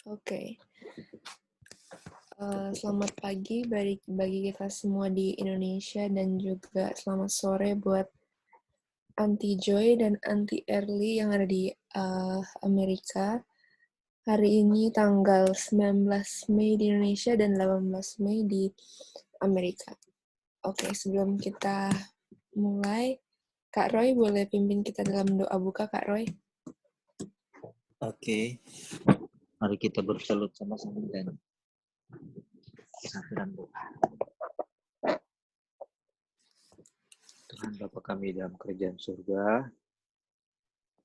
Oke. Selamat pagi bagi kita semua di Indonesia dan juga selamat sore buat Aunty Joy dan Aunty Early yang ada di Amerika. Hari ini tanggal 19 Mei di Indonesia dan 18 Mei di Amerika. Oke, sebelum kita mulai, Kak Roy boleh pimpin kita dalam doa buka, Kak Roy? Oke. Mari kita bersalut sama-sama dan satuan doa. Tuhan Bapa kami dalam kerajaan surga,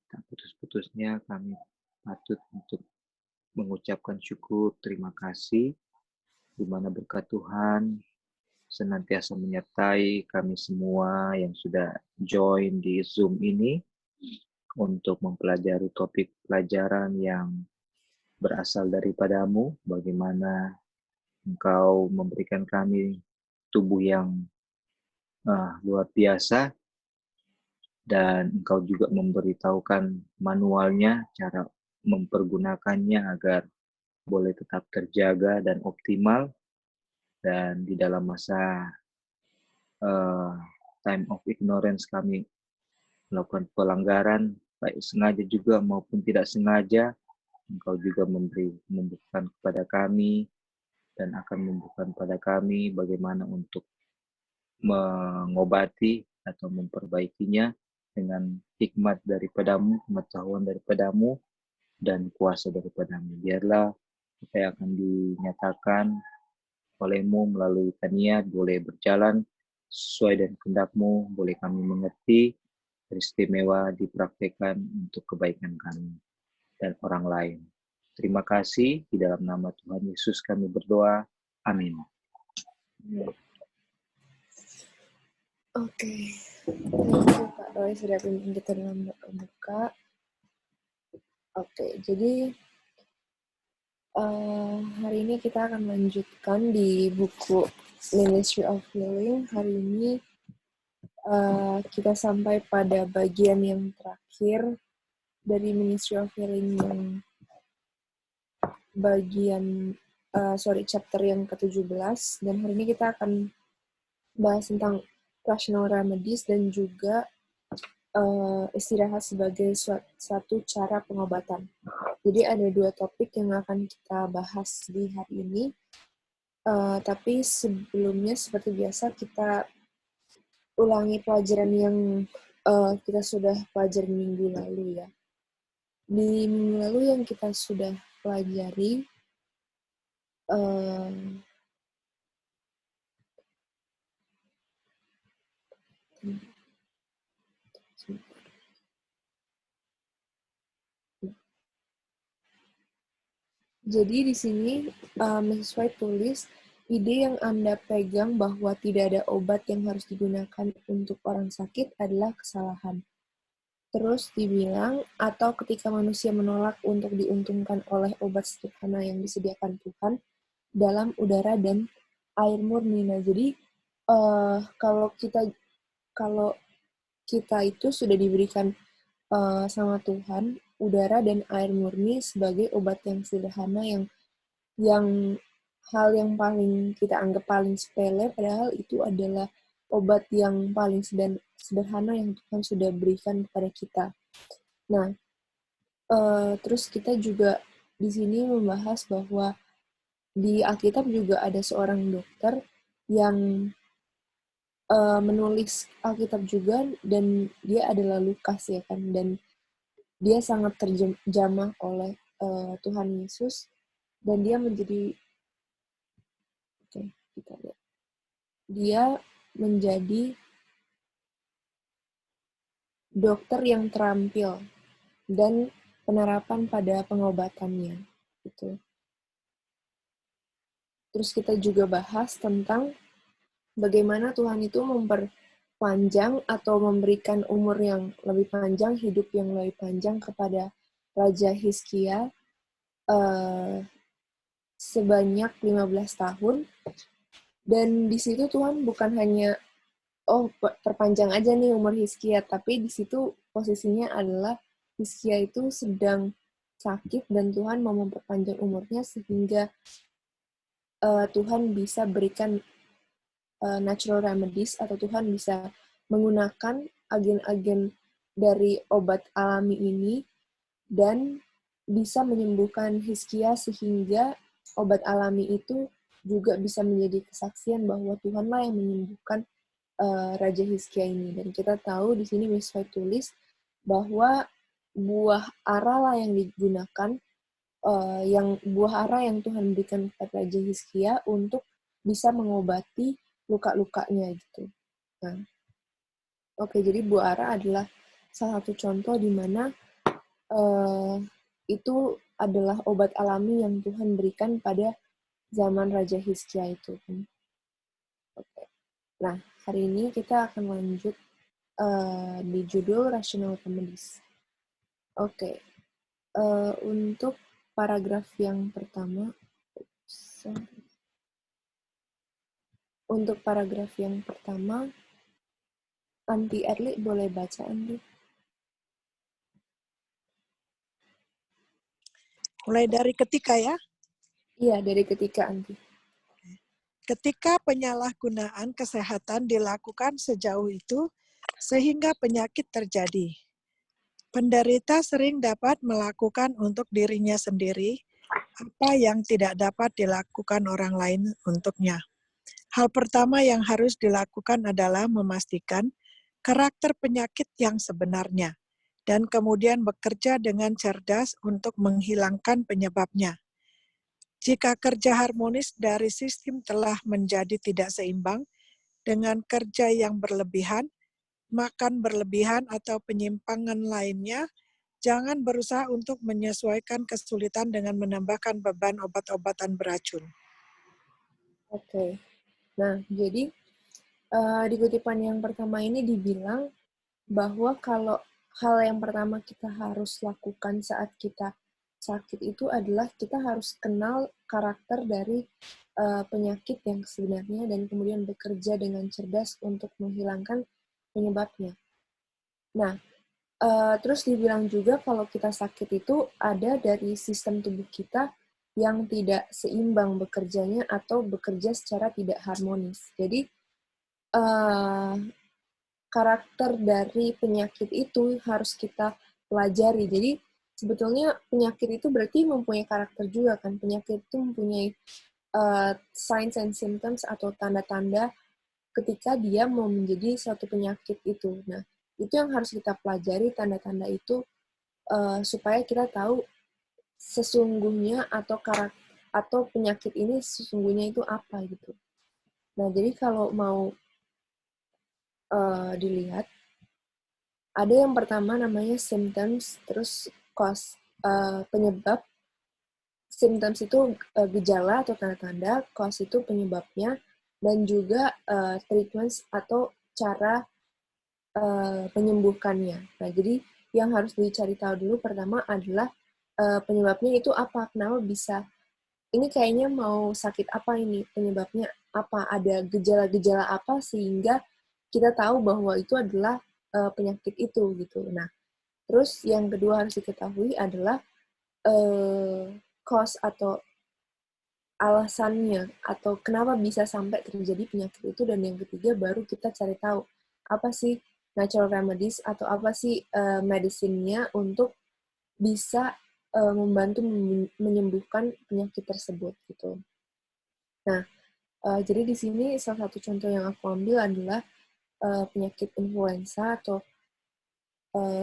tak putus-putusnya kami patut untuk mengucapkan syukur, terima kasih, di mana berkat Tuhan senantiasa menyertai kami semua yang sudah join di Zoom ini untuk mempelajari topik pelajaran yang berasal daripadamu, bagaimana Engkau memberikan kami tubuh yang luar biasa, dan Engkau juga memberitahukan manualnya, cara mempergunakannya agar boleh tetap terjaga dan optimal, dan di dalam masa time of ignorance kami melakukan pelanggaran, baik sengaja juga maupun tidak sengaja, Engkau juga membukakan kepada kami dan akan membukakan kepada kami bagaimana untuk mengobati atau memperbaikinya dengan hikmat daripadamu, pengetahuan daripadamu, dan kuasa daripadamu. Biarlah apa yang akan dinyatakan olehmu melalui Tania boleh berjalan sesuai dengan kehendak-Mu, boleh kami mengerti, beristimewa dipraktikkan untuk kebaikan kami dan orang lain. Terima kasih, di dalam nama Tuhan Yesus kami berdoa. Amin. Oke. Thank you, Kak Roy, sudah pimpin kita dalam doa buka. Oke, jadi hari ini kita akan lanjutkan di buku Ministry of Healing. Hari ini kita sampai pada bagian yang terakhir dari Ministry of Healing yang chapter yang ke-17. Dan hari ini kita akan bahas tentang rational remedies dan juga istirahat sebagai suatu cara pengobatan. Jadi ada dua topik yang akan kita bahas di hari ini. Tapi sebelumnya seperti biasa kita ulangi pelajaran yang kita sudah pelajari minggu lalu ya. Di minggu lalu yang kita sudah pelajari jadi di sini Mrs. White tulis ide yang Anda pegang bahwa tidak ada obat yang harus digunakan untuk orang sakit adalah kesalahan. Terus dibilang, atau ketika manusia menolak untuk diuntungkan oleh obat sederhana yang disediakan Tuhan dalam udara dan air murni. Nah, jadi kalau kita itu sudah diberikan sama Tuhan udara dan air murni sebagai obat yang sederhana yang hal yang paling kita anggap paling sepele, padahal itu adalah obat yang paling sederhana yang Tuhan sudah berikan kepada kita. Nah, terus kita juga di sini membahas bahwa di Alkitab juga ada seorang dokter yang menulis Alkitab juga, dan dia adalah Lukas ya kan, dan dia sangat terjamah oleh Tuhan Yesus, dan dia menjadi dokter yang terampil dan penerapan pada pengobatannya gitu. Terus kita juga bahas tentang bagaimana Tuhan itu memperpanjang atau memberikan umur yang lebih panjang, hidup yang lebih panjang kepada Raja Hizkia sebanyak 15 tahun. Dan di situ Tuhan bukan hanya perpanjang aja nih umur Hizkia, tapi di situ posisinya adalah Hizkia itu sedang sakit dan Tuhan mau memperpanjang umurnya sehingga Tuhan bisa berikan natural remedies atau Tuhan bisa menggunakan agen-agen dari obat alami ini dan bisa menyembuhkan Hizkia sehingga obat alami itu juga bisa menjadi kesaksian bahwa Tuhanlah yang menyembuhkan Raja Hizkia ini. Dan kita tahu di sini Miss White tulis bahwa buah ara lah yang digunakan, yang buah ara yang Tuhan berikan kepada Raja Hizkia untuk bisa mengobati luka-lukanya gitu. Nah, oke, jadi buah ara adalah salah satu contoh di mana itu adalah obat alami yang Tuhan berikan pada zaman Raja Hizkia itu. Oke. Nah, hari ini kita akan lanjut di judul Rational Remedies. Oke. Untuk paragraf yang pertama, Anti Erli boleh baca, Anti? Mulai dari ketika ya. Iya, dari ketika, Anti. Ketika penyalahgunaan kesehatan dilakukan sejauh itu, sehingga penyakit terjadi. Penderita sering dapat melakukan untuk dirinya sendiri apa yang tidak dapat dilakukan orang lain untuknya. Hal pertama yang harus dilakukan adalah memastikan karakter penyakit yang sebenarnya, dan kemudian bekerja dengan cerdas untuk menghilangkan penyebabnya. Jika kerja harmonis dari sistem telah menjadi tidak seimbang dengan kerja yang berlebihan, makan berlebihan atau penyimpangan lainnya, jangan berusaha untuk menyesuaikan kesulitan dengan menambahkan beban obat-obatan beracun. Oke. Nah, jadi di kutipan yang pertama ini dibilang bahwa kalau hal yang pertama kita harus lakukan saat kita sakit itu adalah kita harus kenal karakter dari penyakit yang sebenarnya dan kemudian bekerja dengan cerdas untuk menghilangkan penyebabnya. Nah, terus dibilang juga kalau kita sakit itu ada dari sistem tubuh kita yang tidak seimbang bekerjanya atau bekerja secara tidak harmonis. Jadi, karakter dari penyakit itu harus kita pelajari. Jadi sebetulnya penyakit itu berarti mempunyai karakter juga kan. Penyakit itu mempunyai signs and symptoms atau tanda-tanda ketika dia mau menjadi suatu penyakit itu. Nah, itu yang harus kita pelajari tanda-tanda itu supaya kita tahu sesungguhnya atau penyakit ini sesungguhnya itu apa gitu. Nah, jadi kalau mau dilihat, ada yang pertama namanya symptoms, terus cause, penyebab. Symptoms itu gejala atau tanda-tanda, cause itu penyebabnya, dan juga treatments atau cara menyembuhkannya. Nah, jadi yang harus dicari tahu dulu pertama adalah penyebabnya itu apa, kenapa bisa, ini kayaknya mau sakit apa ini, penyebabnya apa, ada gejala-gejala apa sehingga kita tahu bahwa itu adalah penyakit itu gitu. Nah, terus yang kedua harus diketahui adalah cause atau alasannya atau kenapa bisa sampai terjadi penyakit itu, dan yang ketiga baru kita cari tahu apa sih natural remedies atau apa sih medicine-nya untuk bisa membantu menyembuhkan penyakit tersebut gitu. Nah, jadi di sini salah satu contoh yang aku ambil adalah penyakit influenza atau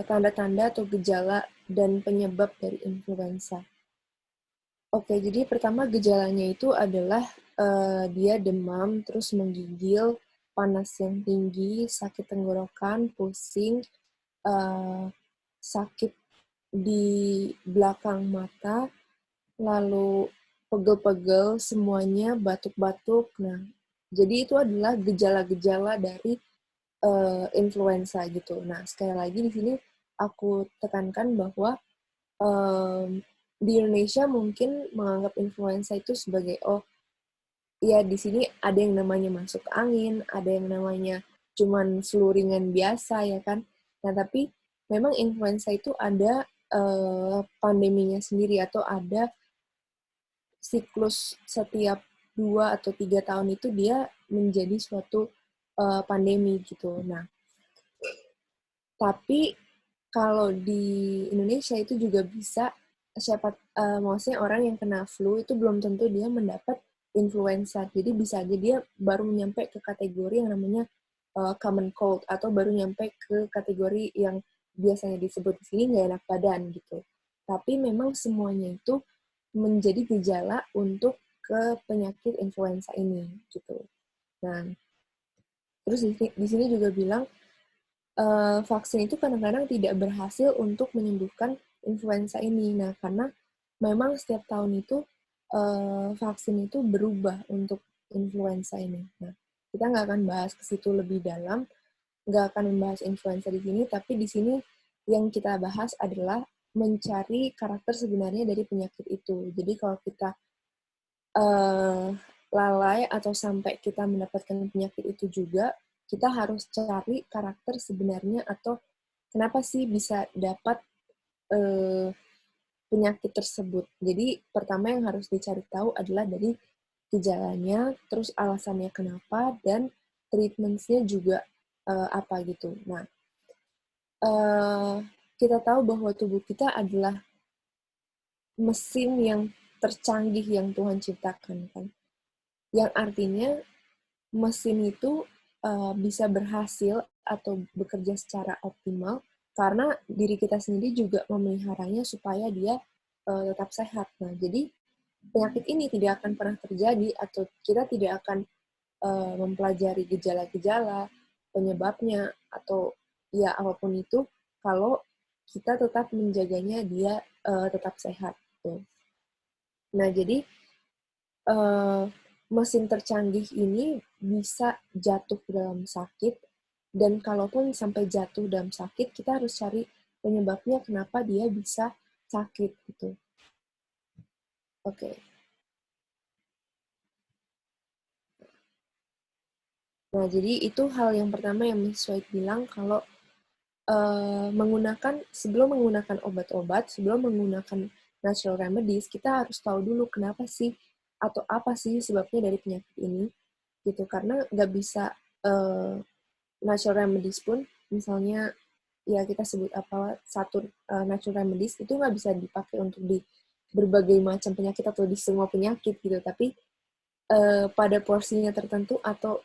tanda-tanda atau gejala dan penyebab dari influenza. Oke, jadi pertama gejalanya itu adalah dia demam, terus menggigil, panas yang tinggi, sakit tenggorokan, pusing, sakit di belakang mata, lalu pegel-pegel semuanya, batuk-batuk. Nah, jadi itu adalah gejala-gejala dari influenza gitu. Nah, sekali lagi di sini aku tekankan bahwa di Indonesia mungkin menganggap influenza itu sebagai, oh, ya di sini ada yang namanya masuk angin, ada yang namanya cuman flu ringan biasa, ya kan. Nah, tapi memang influenza itu ada pandeminya sendiri, atau ada siklus setiap 2 atau 3 tahun itu dia menjadi suatu pandemi gitu. Nah, tapi kalau di Indonesia itu juga bisa maksudnya orang yang kena flu itu belum tentu dia mendapat influenza. Jadi bisa aja dia baru nyampe ke kategori yang namanya common cold, atau baru nyampe ke kategori yang biasanya disebut di sini nggak enak badan gitu. Tapi memang semuanya itu menjadi gejala untuk ke penyakit influenza ini gitu. Nah, terus di sini juga bilang vaksin itu kadang-kadang tidak berhasil untuk menyembuhkan influenza ini. Nah, karena memang setiap tahun itu vaksin itu berubah untuk influenza ini. Nah, kita nggak akan bahas ke situ lebih dalam, nggak akan membahas influenza di sini, tapi di sini yang kita bahas adalah mencari karakter sebenarnya dari penyakit itu. Jadi kalau kita lalai atau sampai kita mendapatkan penyakit itu juga, kita harus cari karakter sebenarnya atau kenapa sih bisa dapat penyakit tersebut. Jadi pertama yang harus dicari tahu adalah dari gejalanya, terus alasannya kenapa, dan treatment-nya juga apa gitu. Nah, kita tahu bahwa tubuh kita adalah mesin yang tercanggih yang Tuhan ciptakan, kan. Yang artinya mesin itu bisa berhasil atau bekerja secara optimal karena diri kita sendiri juga memeliharanya supaya dia tetap sehat. Nah, jadi penyakit ini tidak akan pernah terjadi atau kita tidak akan mempelajari gejala-gejala, penyebabnya, atau ya apapun itu kalau kita tetap menjaganya dia tetap sehat. Tuh. Nah, jadi mesin tercanggih ini bisa jatuh dalam sakit, dan kalaupun sampai jatuh dalam sakit, kita harus cari penyebabnya kenapa dia bisa sakit gitu. Oke. Nah, jadi itu hal yang pertama yang Miss White bilang kalau sebelum menggunakan obat-obat, sebelum menggunakan natural remedies, kita harus tahu dulu kenapa sih atau apa sih sebabnya dari penyakit ini gitu, karena nggak bisa natural remedies pun, misalnya ya kita sebut satu natural remedies itu nggak bisa dipakai untuk di berbagai macam penyakit atau di semua penyakit gitu, tapi pada porsinya tertentu atau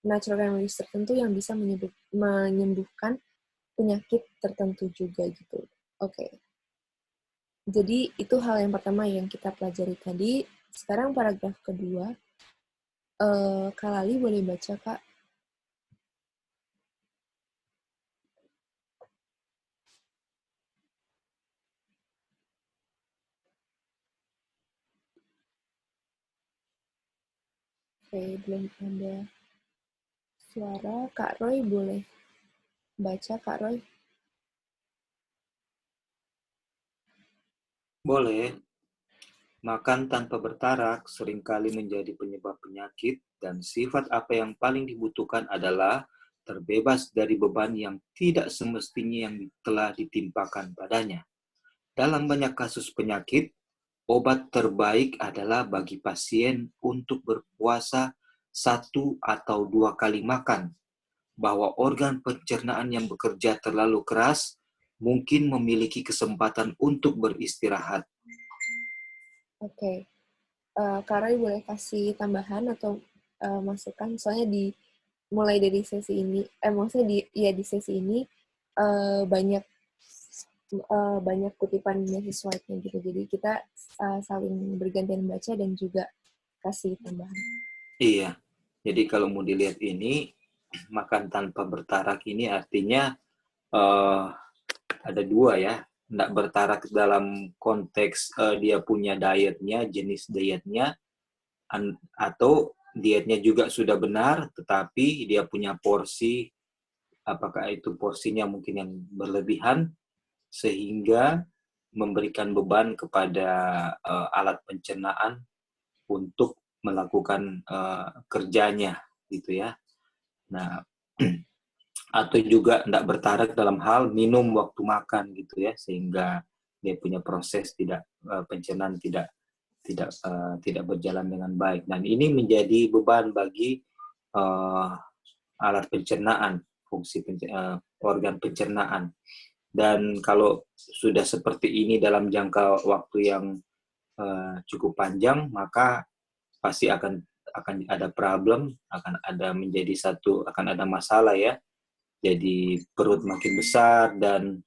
natural remedies tertentu yang bisa menyembuhkan penyakit tertentu juga gitu. Oke. Jadi itu hal yang pertama yang kita pelajari tadi. Sekarang paragraf kedua. Kak Lali boleh baca, Kak? Oke, belum ada suara. Kak Roy boleh baca, Kak Roy? Boleh. Makan tanpa bertarak seringkali menjadi penyebab penyakit, dan sifat apa yang paling dibutuhkan adalah terbebas dari beban yang tidak semestinya yang telah ditimpakan padanya. Dalam banyak kasus penyakit, obat terbaik adalah bagi pasien untuk berpuasa 1 atau 2 kali makan, bahwa organ pencernaan yang bekerja terlalu keras mungkin memiliki kesempatan untuk beristirahat. Oke. Kak Roy boleh kasih tambahan atau masukan? Soalnya mulai dari sesi ini, maksudnya di sesi ini banyak kutipan Mrs. White-nya gitu. Jadi kita saling bergantian baca dan juga kasih tambahan. Iya, jadi kalau mau dilihat ini, makan tanpa bertarak ini artinya ada 2 ya. Nggak bertarak dalam konteks dia punya dietnya, jenis dietnya, atau dietnya juga sudah benar, tetapi dia punya porsi, apakah itu porsinya mungkin yang berlebihan, sehingga memberikan beban kepada alat pencernaan untuk melakukan kerjanya, gitu ya. Nah, atau juga tidak bertarak dalam hal minum waktu makan gitu ya, sehingga dia punya proses pencernaan tidak berjalan dengan baik. Dan ini menjadi beban bagi alat pencernaan, fungsi organ pencernaan. Dan kalau sudah seperti ini dalam jangka waktu yang cukup panjang, maka pasti akan ada problem, akan ada masalah ya. Jadi perut makin besar dan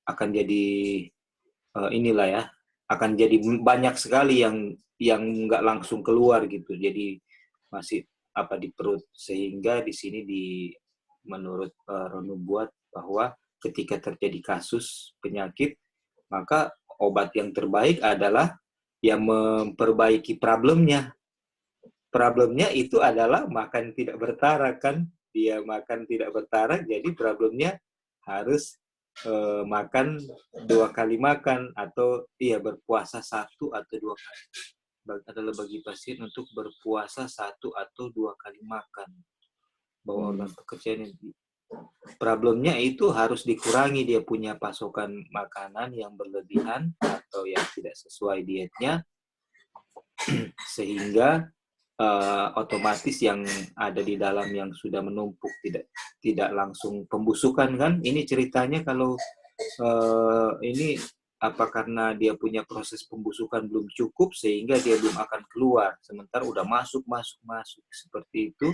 akan jadi inilah ya, akan jadi banyak sekali yang nggak langsung keluar gitu. Jadi masih di perut, sehingga di sini menurut Ronu buat bahwa ketika terjadi kasus penyakit, maka obat yang terbaik adalah yang memperbaiki problemnya. Problemnya itu adalah makan tidak bertarak kan. Dia makan tidak bertarak, jadi problemnya harus makan 2 kali makan, atau berpuasa 1 atau 2 kali. Adalah bagi pasien untuk berpuasa 1 atau 2 kali makan. Bahwa organ pekerjaan problemnya itu harus dikurangi, dia punya pasokan makanan yang berlebihan atau yang tidak sesuai dietnya, sehingga otomatis yang ada di dalam yang sudah menumpuk tidak langsung pembusukan kan. Ini ceritanya kalau ini karena dia punya proses pembusukan belum cukup sehingga dia belum akan keluar, sementara udah masuk seperti itu.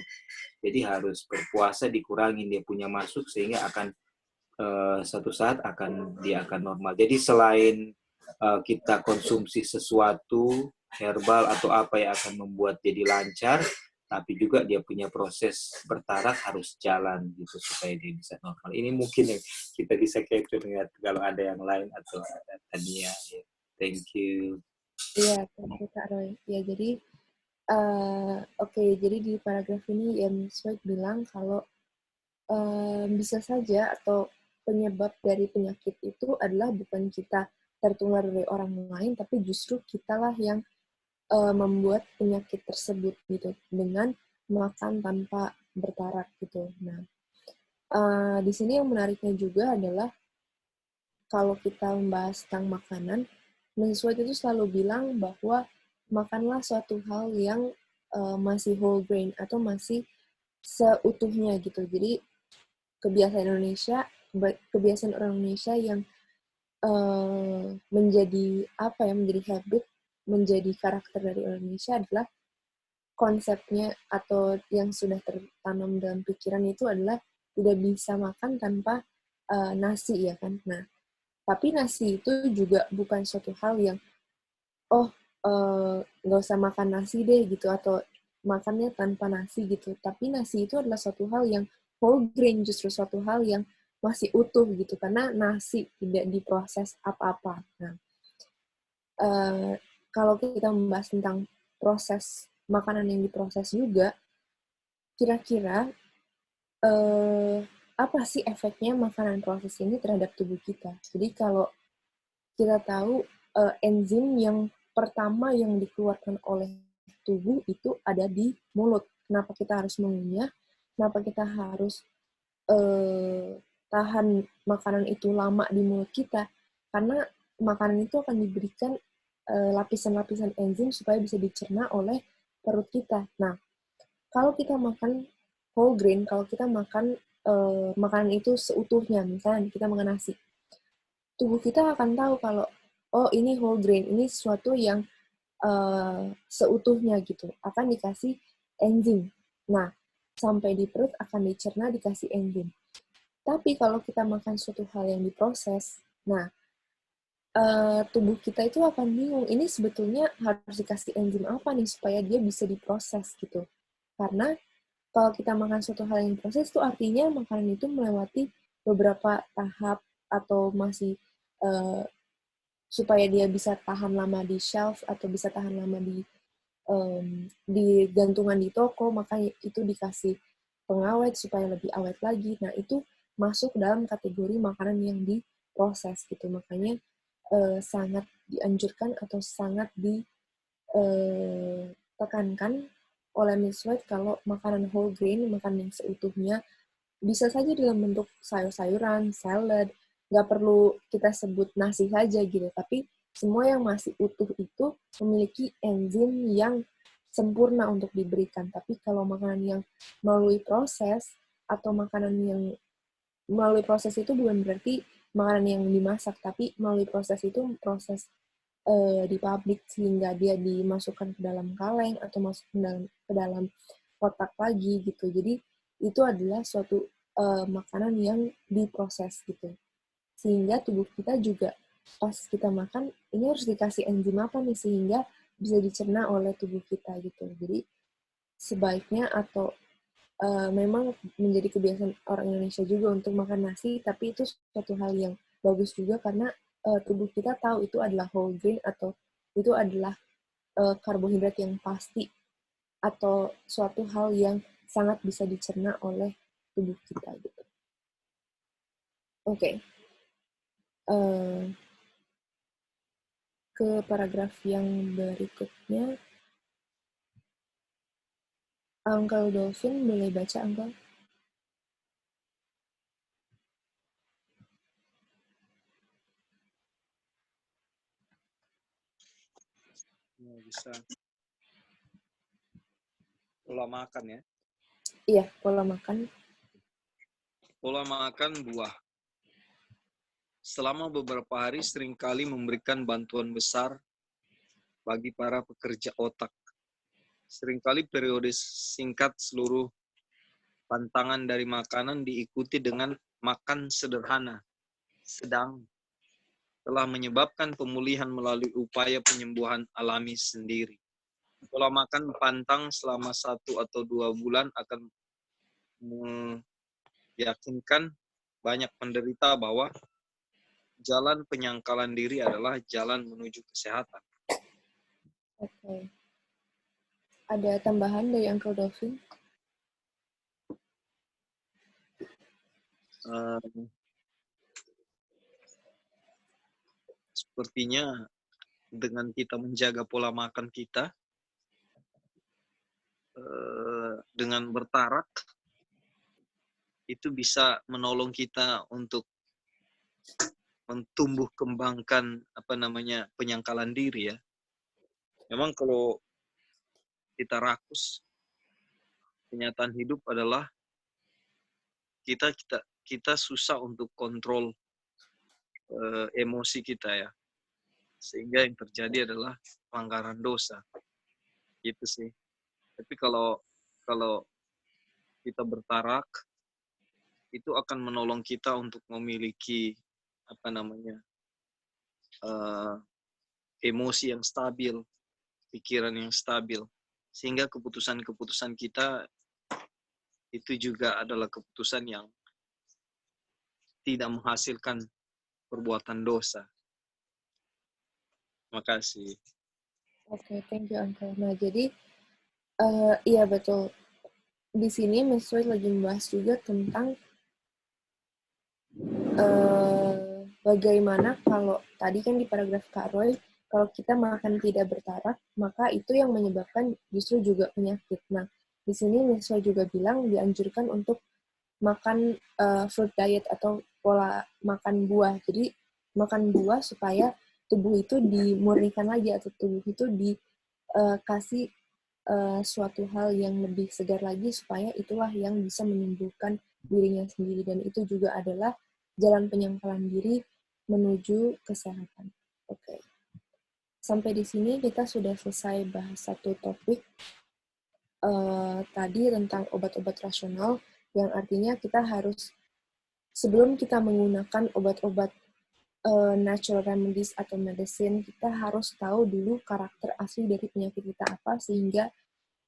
Jadi harus berpuasa, dikurangin dia punya masuk sehingga akan satu saat dia akan normal. Jadi selain kita konsumsi sesuatu herbal atau apa yang akan membuat jadi lancar, tapi juga dia punya proses bertarak harus jalan gitu supaya dia bisa normal. Ini mungkin yang kita bisa capture kalau ada yang lain atau ada Tania. Ya. Thank you. Iya, thank you Kak Roy. Ya, jadi jadi di paragraf ini James White bilang kalau bisa saja atau penyebab dari penyakit itu adalah bukan kita tertular dari orang lain, tapi justru kitalah yang membuat penyakit tersebut gitu dengan makan tanpa bertarak gitu. Nah, di sini yang menariknya juga adalah kalau kita membahas tentang makanan, James White itu selalu bilang bahwa makanlah suatu hal yang masih whole grain atau masih seutuhnya gitu. Jadi kebiasaan orang Indonesia yang menjadi habit, menjadi karakter dari orang Indonesia adalah konsepnya atau yang sudah tertanam dalam pikiran itu adalah tidak bisa makan tanpa nasi ya kan. Nah, tapi nasi itu juga bukan suatu hal yang nggak usah makan nasi deh gitu atau makannya tanpa nasi gitu. Tapi nasi itu adalah suatu hal yang whole grain, justru suatu hal yang masih utuh gitu karena nasi tidak diproses apa-apa. Nah, kalau kita membahas tentang proses makanan yang diproses juga, kira-kira apa sih efeknya makanan proses ini terhadap tubuh kita? Jadi kalau kita tahu enzim yang pertama yang dikeluarkan oleh tubuh itu ada di mulut. Kenapa kita harus mengunyah? Kenapa kita harus tahan makanan itu lama di mulut kita? Karena makanan itu akan diberikan lapisan-lapisan enzim supaya bisa dicerna oleh perut kita. Nah, kalau kita makan whole grain, kalau kita makan makanan itu seutuhnya, misalnya kita makan nasi, tubuh kita akan tahu kalau ini whole grain, ini sesuatu yang seutuhnya gitu, akan dikasih enzim. Nah, sampai di perut akan dicerna, dikasih enzim. Tapi kalau kita makan suatu hal yang diproses, nah, tubuh kita itu akan bingung, ini sebetulnya harus dikasih enzim apa nih supaya dia bisa diproses gitu. Karena kalau kita makan suatu hal yang diproses, itu artinya makanan itu melewati beberapa tahap atau masih supaya dia bisa tahan lama di shelf atau bisa tahan lama di gantungan di toko, makanya itu dikasih pengawet supaya lebih awet lagi. Nah, itu masuk dalam kategori makanan yang diproses gitu. Makanya sangat dianjurkan atau sangat ditekankan oleh Miss White kalau makanan whole grain, makanan yang seutuhnya, bisa saja dalam bentuk sayur-sayuran, salad, nggak perlu kita sebut nasi saja gitu, tapi semua yang masih utuh itu memiliki enzim yang sempurna untuk diberikan. Tapi kalau makanan yang melalui proses, atau makanan yang melalui proses itu bukan berarti makanan yang dimasak, tapi melalui proses itu proses di pabrik sehingga dia dimasukkan ke dalam kaleng atau masuk ke dalam kotak lagi gitu. Jadi itu adalah suatu makanan yang diproses gitu. Sehingga tubuh kita juga pas kita makan ini harus dikasih enzim apa nih sehingga bisa dicerna oleh tubuh kita gitu. Jadi sebaiknya atau memang menjadi kebiasaan orang Indonesia juga untuk makan nasi, tapi itu suatu hal yang bagus juga karena tubuh kita tahu itu adalah whole grain atau itu adalah karbohidrat yang pasti atau suatu hal yang sangat bisa dicerna oleh tubuh kita gitu. Oke. Ke paragraf yang berikutnya. Uncle Dolphin, boleh baca, Uncle? Bisa. Pola makan ya. Iya, pola makan. Pola makan buah. Selama beberapa hari seringkali memberikan bantuan besar bagi para pekerja otak. Seringkali periode singkat seluruh pantangan dari makanan diikuti dengan makan sederhana, sedang telah menyebabkan pemulihan melalui upaya penyembuhan alami sendiri. Pola makan pantang selama 1 atau 2 bulan akan meyakinkan banyak penderita bahwa jalan penyangkalan diri adalah jalan menuju kesehatan. Oke. Ada tambahan dari Uncle Dolphin? Sepertinya dengan kita menjaga pola makan kita, dengan bertarak, itu bisa menolong kita untuk mentumbuh kembangkan penyangkalan diri ya. Memang kalau kita rakus, kenyataan hidup adalah kita susah untuk kontrol emosi kita ya, sehingga yang terjadi adalah pelanggaran dosa gitu sih. Tapi kalau kita bertarak, itu akan menolong kita untuk memiliki emosi yang stabil, pikiran yang stabil, sehingga keputusan-keputusan kita itu juga adalah keputusan yang tidak menghasilkan perbuatan dosa. Makasih. Oke, thank you, Uncle. Nah, jadi, iya betul. Di sini Miss White lagi membahas juga tentang bagaimana kalau tadi kan di paragraf Kak Roy, kalau kita makan tidak bertarak, maka itu yang menyebabkan justru juga penyakit. Nah, di sini Miss White juga bilang dianjurkan untuk makan fruit diet atau pola makan buah. Jadi, makan buah supaya tubuh itu dimurnikan lagi atau tubuh itu dikasih suatu hal yang lebih segar lagi supaya itulah yang bisa menyembuhkan dirinya sendiri dan itu juga adalah jalan penyangkalan diri menuju kesehatan. Oke. Sampai di sini kita sudah selesai bahas satu topik tadi tentang obat-obat rasional yang artinya kita harus sebelum kita menggunakan obat-obat natural remedies atau medicine, kita harus tahu dulu karakter asli dari penyakit kita apa sehingga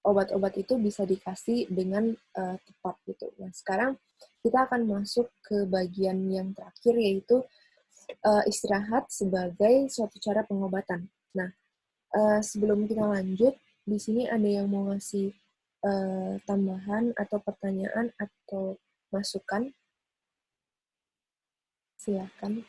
obat-obat itu bisa dikasih dengan tepat gitu. Nah, sekarang kita akan masuk ke bagian yang terakhir yaitu istirahat sebagai suatu cara pengobatan. Nah, sebelum kita lanjut, di sini ada yang mau ngasih tambahan atau pertanyaan atau masukan? Silakan.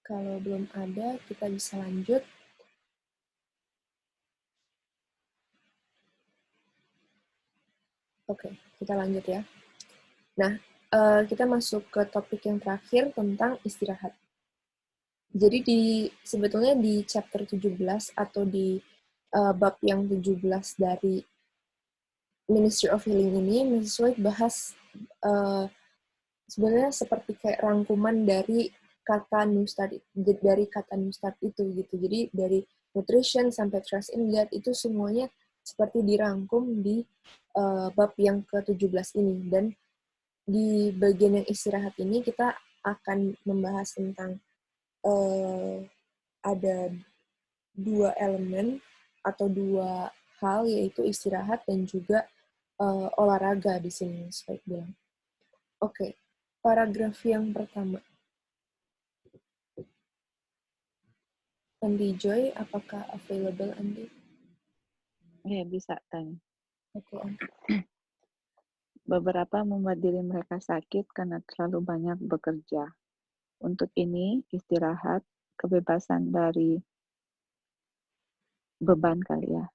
Kalau belum ada, kita bisa lanjut. Oke, kita lanjut ya. Nah, kita masuk ke topik yang terakhir tentang istirahat. Jadi sebetulnya di chapter 17 atau di bab yang 17 dari Ministry of Healing ini, Mrs. White bahas sebenarnya seperti kayak rangkuman dari kata New Start itu gitu. Jadi dari nutrition sampai trust in God itu semuanya seperti dirangkum di bab yang ke-17 ini. Dan di bagian yang istirahat ini kita akan membahas tentang ada 2 elemen atau 2 hal, yaitu istirahat dan juga olahraga di sini, Spike bilang. Oke, paragraf yang pertama. Andi Joy, apakah available, Andi? Ya, bisa tanya. Oke, Andi. Beberapa membuat diri mereka sakit karena terlalu banyak bekerja. Untuk ini, istirahat, kebebasan dari beban kali ya.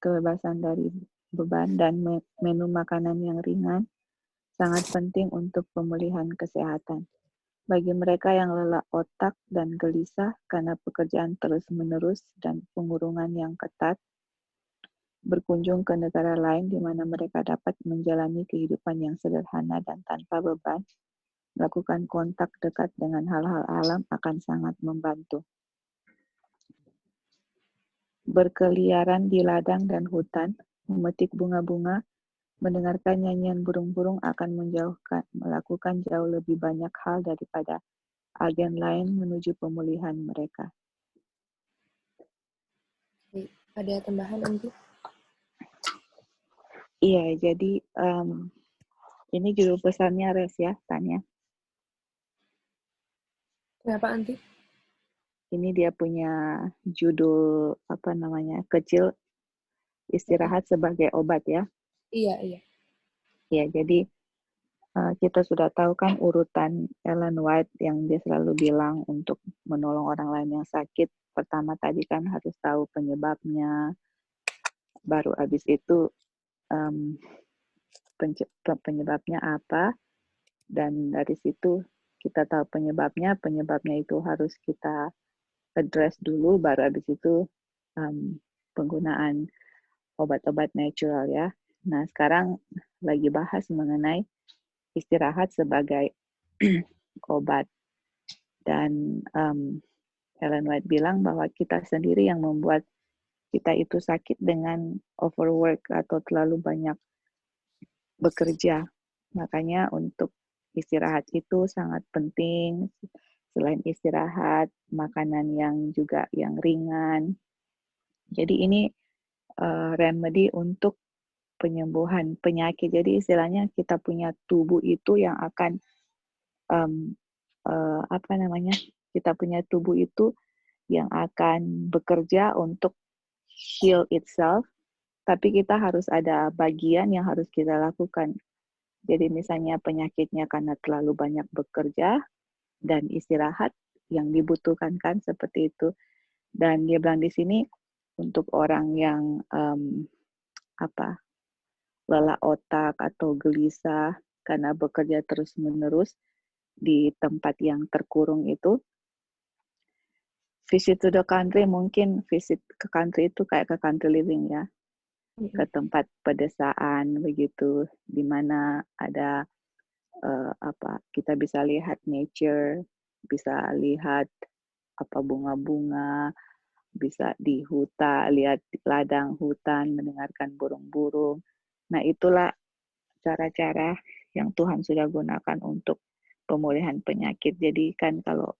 Kebebasan dari beban dan menu makanan yang ringan sangat penting untuk pemulihan kesehatan. Bagi mereka yang lelah otak dan gelisah karena pekerjaan terus-menerus dan pengurungan yang ketat, berkunjung ke negara lain di mana mereka dapat menjalani kehidupan yang sederhana dan tanpa beban, melakukan kontak dekat dengan hal-hal alam akan sangat membantu. Berkeliaran di ladang dan hutan, memetik bunga-bunga, mendengarkan nyanyian burung-burung akan melakukan jauh lebih banyak hal daripada agen lain menuju pemulihan mereka. Oke, ada tambahan, Andi? Iya, jadi ini judul besarnya Res ya, Tanya. Kenapa, Andi? Ini dia punya judul kecil, istirahat sebagai obat ya. Iya. Ya, jadi kita sudah tahu kan urutan Ellen White yang dia selalu bilang untuk menolong orang lain yang sakit. Pertama tadi kan harus tahu penyebabnya, baru habis itu penyebabnya apa, dan dari situ kita tahu penyebabnya itu harus kita address dulu, baru habis itu penggunaan obat-obat natural ya. Nah, sekarang lagi bahas mengenai istirahat sebagai obat. Dan Ellen White bilang bahwa kita sendiri yang membuat kita itu sakit dengan overwork atau terlalu banyak bekerja. Makanya untuk istirahat itu sangat penting. Selain istirahat, makanan yang juga yang ringan. Jadi ini remedy untuk penyembuhan penyakit. Jadi istilahnya kita punya tubuh itu yang akan kita punya tubuh itu yang akan bekerja untuk heal itself, tapi kita harus ada bagian yang harus kita lakukan. Jadi misalnya penyakitnya karena terlalu banyak bekerja dan istirahat yang dibutuhkan kan seperti itu. Dan dia bilang di sini untuk orang yang lelah otak atau gelisah karena bekerja terus-menerus di tempat yang terkurung itu, visit to the country, mungkin visit ke country itu kayak ke country living ya, ke tempat pedesaan begitu, di mana ada kita bisa lihat nature, bisa lihat bunga-bunga, bisa di hutan, lihat ladang hutan, mendengarkan burung-burung. Nah, itulah cara-cara yang Tuhan sudah gunakan untuk pemulihan penyakit. Jadi kan kalau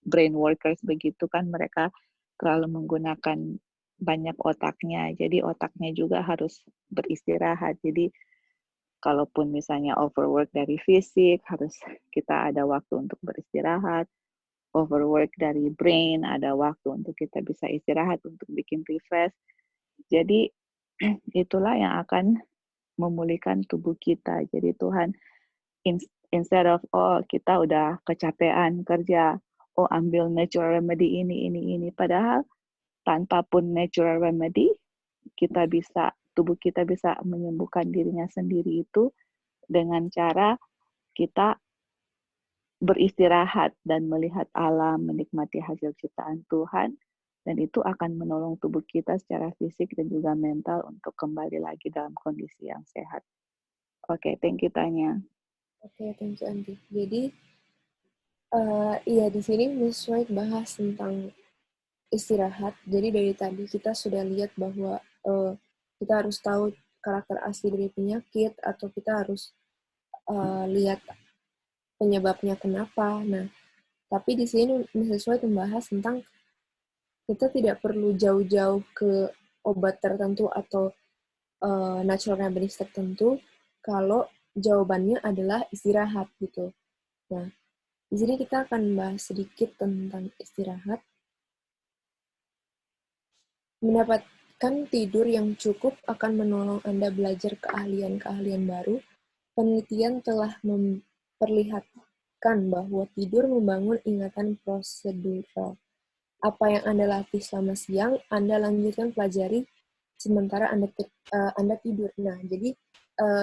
brain workers begitu kan mereka terlalu menggunakan banyak otaknya. Jadi otaknya juga harus beristirahat. Jadi kalaupun misalnya overwork dari fisik, harus kita ada waktu untuk beristirahat. Overwork dari brain, ada waktu untuk kita bisa istirahat, untuk bikin refresh. Jadi itulah yang akan memulihkan tubuh kita. Jadi Tuhan, instead of, kita udah kecapean kerja, ambil natural remedy ini. Padahal tanpa pun natural remedy, kita bisa tubuh kita bisa menyembuhkan dirinya sendiri itu dengan cara kita beristirahat dan melihat alam, menikmati hasil ciptaan Tuhan, dan itu akan menolong tubuh kita secara fisik dan juga mental untuk kembali lagi dalam kondisi yang sehat. Oke, thank you Tanya. Oke, thank you Andi. Jadi, iya di sini Miss White bahas tentang istirahat. Jadi dari tadi kita sudah lihat bahwa kita harus tahu karakter asli dari penyakit, atau kita harus lihat penyebabnya kenapa. Nah, tapi di sini Mrs. White membahas tentang kita tidak perlu jauh-jauh ke obat tertentu atau natural remedies tertentu kalau jawabannya adalah istirahat gitu. Nah, di sini kita akan bahas sedikit tentang istirahat. Mendapatkan tidur yang cukup akan menolong Anda belajar keahlian-keahlian baru. Penelitian telah memperlihatkan bahwa tidur membangun ingatan prosedural. Apa yang Anda latih selama siang, Anda lanjutkan pelajari sementara Anda tidur. Nah, jadi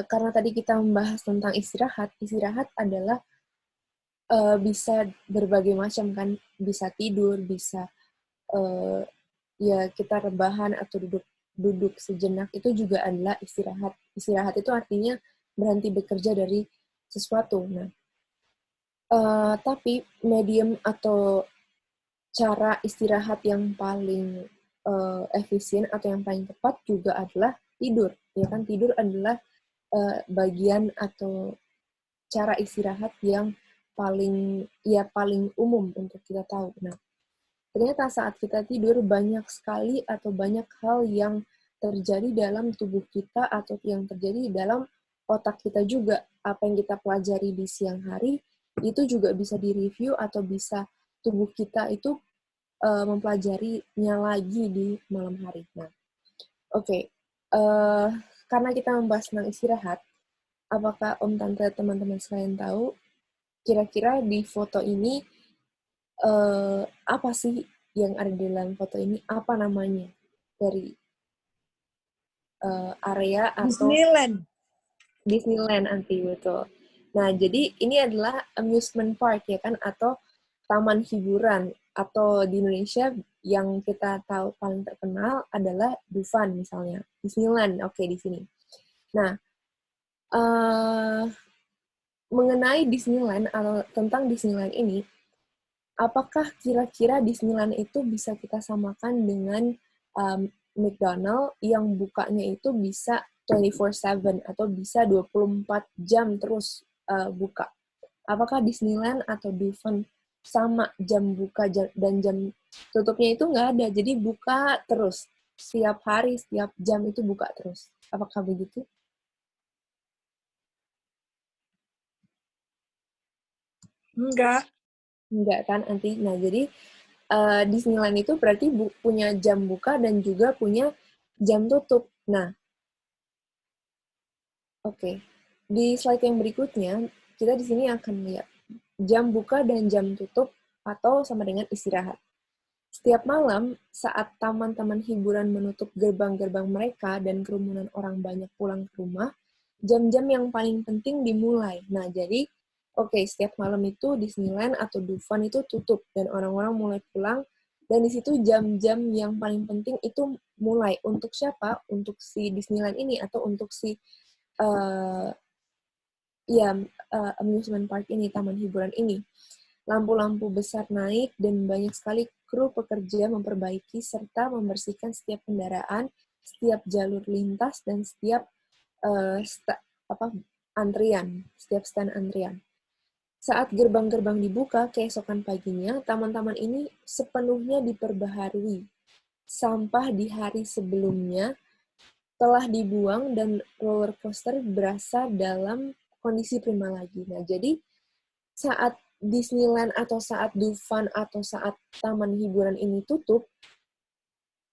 karena tadi kita membahas tentang istirahat adalah bisa berbagai macam kan, bisa tidur, bisa ya kita rebahan atau duduk sejenak, itu juga adalah istirahat. Istirahat itu artinya berhenti bekerja dari sesuatu. Nah, tapi medium atau cara istirahat yang paling efisien atau yang paling tepat juga adalah tidur. Ya kan, tidur adalah bagian atau cara istirahat yang paling umum untuk kita tahu. Nah, ternyata saat kita tidur banyak sekali atau banyak hal yang terjadi dalam tubuh kita atau yang terjadi dalam otak kita juga. Apa yang kita pelajari di siang hari itu juga bisa direview atau bisa tubuh kita itu mempelajarinya lagi di malam hari. Nah, oke. Karena kita membahas tentang istirahat, apakah Om Tante teman-teman sekalian tahu kira-kira di foto ini apa sih yang ada di dalam foto ini? Apa namanya dari area atau Disneyland anti betul. Nah, jadi ini adalah amusement park ya kan, atau taman hiburan, atau di Indonesia yang kita tahu paling terkenal adalah Dufan misalnya, Disneyland. Oke, di sini. Nah, mengenai Disneyland atau tentang Disneyland ini, apakah kira-kira Disneyland itu bisa kita samakan dengan McDonald yang bukanya itu bisa 24/7 atau bisa 24 jam terus buka? Apakah Disneyland atau Dufan sama jam buka dan jam tutupnya itu nggak ada, jadi buka terus setiap hari, setiap jam itu buka terus? Apakah begitu? Enggak. Kan nanti. Nah, jadi Disneyland itu berarti punya jam buka dan juga punya jam tutup. Nah, oke. Di slide yang berikutnya kita di sini akan lihat jam buka dan jam tutup atau sama dengan istirahat. Setiap malam, saat taman-taman hiburan menutup gerbang-gerbang mereka dan kerumunan orang banyak pulang ke rumah, jam-jam yang paling penting dimulai. Nah, jadi, setiap malam itu Disneyland atau Dufan itu tutup, dan orang-orang mulai pulang, dan di situ jam-jam yang paling penting itu mulai. Untuk siapa? Untuk si Disneyland ini, atau untuk si amusement park ini, taman hiburan ini. Lampu-lampu besar naik dan banyak sekali kru pekerja memperbaiki serta membersihkan setiap kendaraan, setiap jalur lintas, dan setiap antrian, setiap stand antrian. Saat gerbang-gerbang dibuka keesokan paginya, taman-taman ini sepenuhnya diperbaharui. Sampah di hari sebelumnya telah dibuang dan roller coaster berasa dalam kondisi prima lagi. Nah, jadi saat Disneyland atau saat Dufan atau saat taman hiburan ini tutup,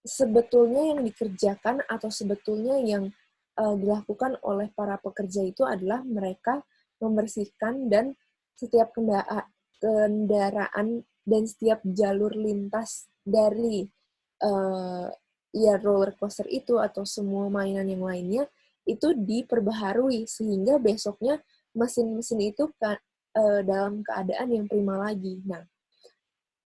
sebetulnya yang dikerjakan atau sebetulnya yang dilakukan oleh para pekerja itu adalah mereka membersihkan dan setiap kendaraan dan setiap jalur lintas dari ya roller coaster itu atau semua mainan yang lainnya itu diperbaharui sehingga besoknya mesin-mesin itu dalam keadaan yang prima lagi. Nah,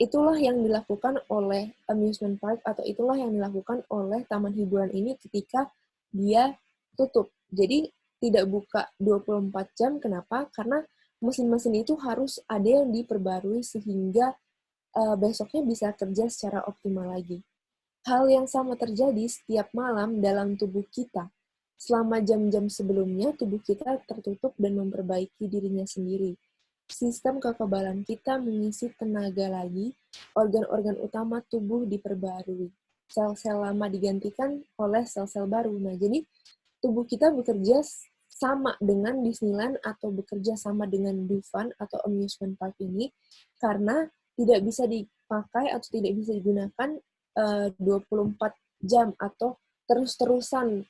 itulah yang dilakukan oleh amusement park atau itulah yang dilakukan oleh taman hiburan ini ketika dia tutup. Jadi tidak buka 24 jam. Kenapa? Karena mesin-mesin itu harus ada yang diperbarui sehingga besoknya bisa kerja secara optimal lagi. Hal yang sama terjadi setiap malam dalam tubuh kita. Selama jam-jam sebelumnya, tubuh kita tertutup dan memperbaiki dirinya sendiri. Sistem kekebalan kita mengisi tenaga lagi, organ-organ utama tubuh diperbarui. Sel-sel lama digantikan oleh sel-sel baru. Nah, jadi tubuh kita bekerja sama dengan Disneyland atau bekerja sama dengan Dufan atau amusement park ini karena tidak bisa dipakai atau tidak bisa digunakan 24 jam atau terus-terusan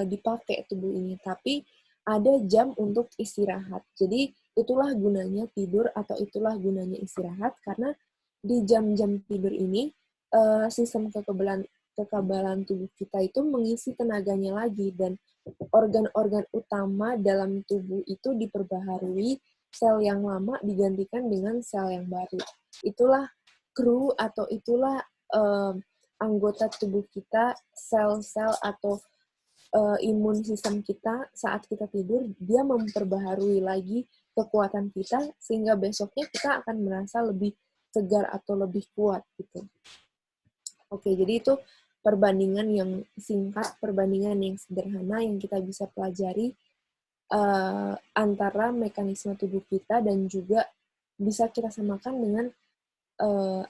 dipakai tubuh ini. Tapi ada jam untuk istirahat. Jadi itulah gunanya tidur atau itulah gunanya istirahat karena di jam-jam tidur ini sistem kekebalan tubuh kita itu mengisi tenaganya lagi dan organ-organ utama dalam tubuh itu diperbaharui, sel yang lama digantikan dengan sel yang baru. Itulah kru atau itulah anggota tubuh kita, sel-sel atau imun sistem kita saat kita tidur, dia memperbaharui lagi kekuatan kita sehingga besoknya kita akan merasa lebih segar atau lebih kuat gitu. Oke, jadi itu perbandingan yang singkat, perbandingan yang sederhana yang kita bisa pelajari antara mekanisme tubuh kita dan juga bisa kita samakan dengan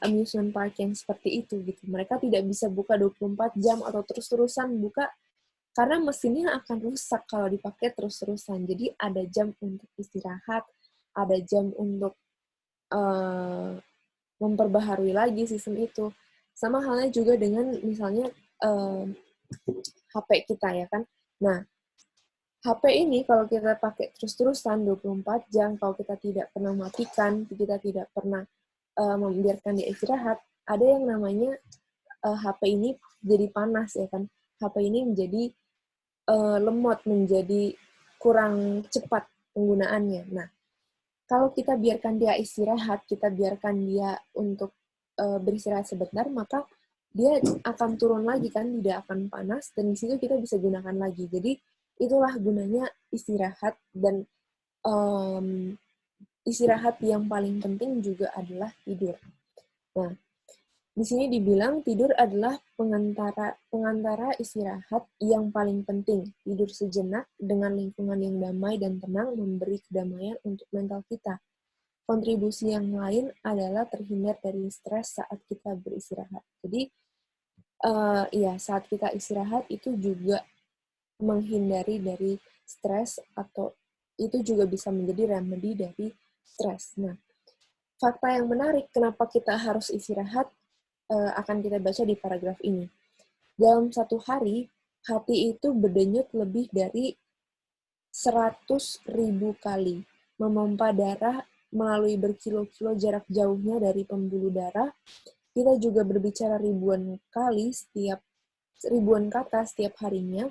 amusement park yang seperti itu gitu. Mereka tidak bisa buka 24 jam atau terus-terusan buka karena mesinnya akan rusak kalau dipakai terus-terusan. Jadi ada jam untuk istirahat, ada jam untuk memperbaharui lagi sistem itu. Sama halnya juga dengan misalnya HP kita ya kan. Nah, HP ini kalau kita pakai terus-terusan 24 jam, kalau kita tidak pernah matikan, kita tidak pernah membiarkan dia istirahat, ada yang namanya HP ini jadi panas ya kan. HP ini menjadi lemot, menjadi kurang cepat penggunaannya. Nah, kalau kita biarkan dia istirahat, kita biarkan dia untuk beristirahat sebentar, maka dia akan turun lagi kan, tidak akan panas, dan di situ kita bisa gunakan lagi. Jadi, itulah gunanya istirahat, dan istirahat yang paling penting juga adalah tidur. Nah, di sini dibilang tidur adalah pengantara istirahat yang paling penting. Tidur sejenak dengan lingkungan yang damai dan tenang memberi kedamaian untuk mental kita. Kontribusi yang lain adalah terhindar dari stres saat kita beristirahat. Jadi, saat kita istirahat itu juga menghindari dari stres atau itu juga bisa menjadi remedi dari stres. Nah, fakta yang menarik kenapa kita harus istirahat akan kita baca di paragraf ini. Dalam satu hari, hati itu berdenyut lebih dari 100.000 kali, memompa darah melalui berkilo-kilo jarak jauhnya dari pembuluh darah. Kita juga berbicara ribuan kata setiap harinya,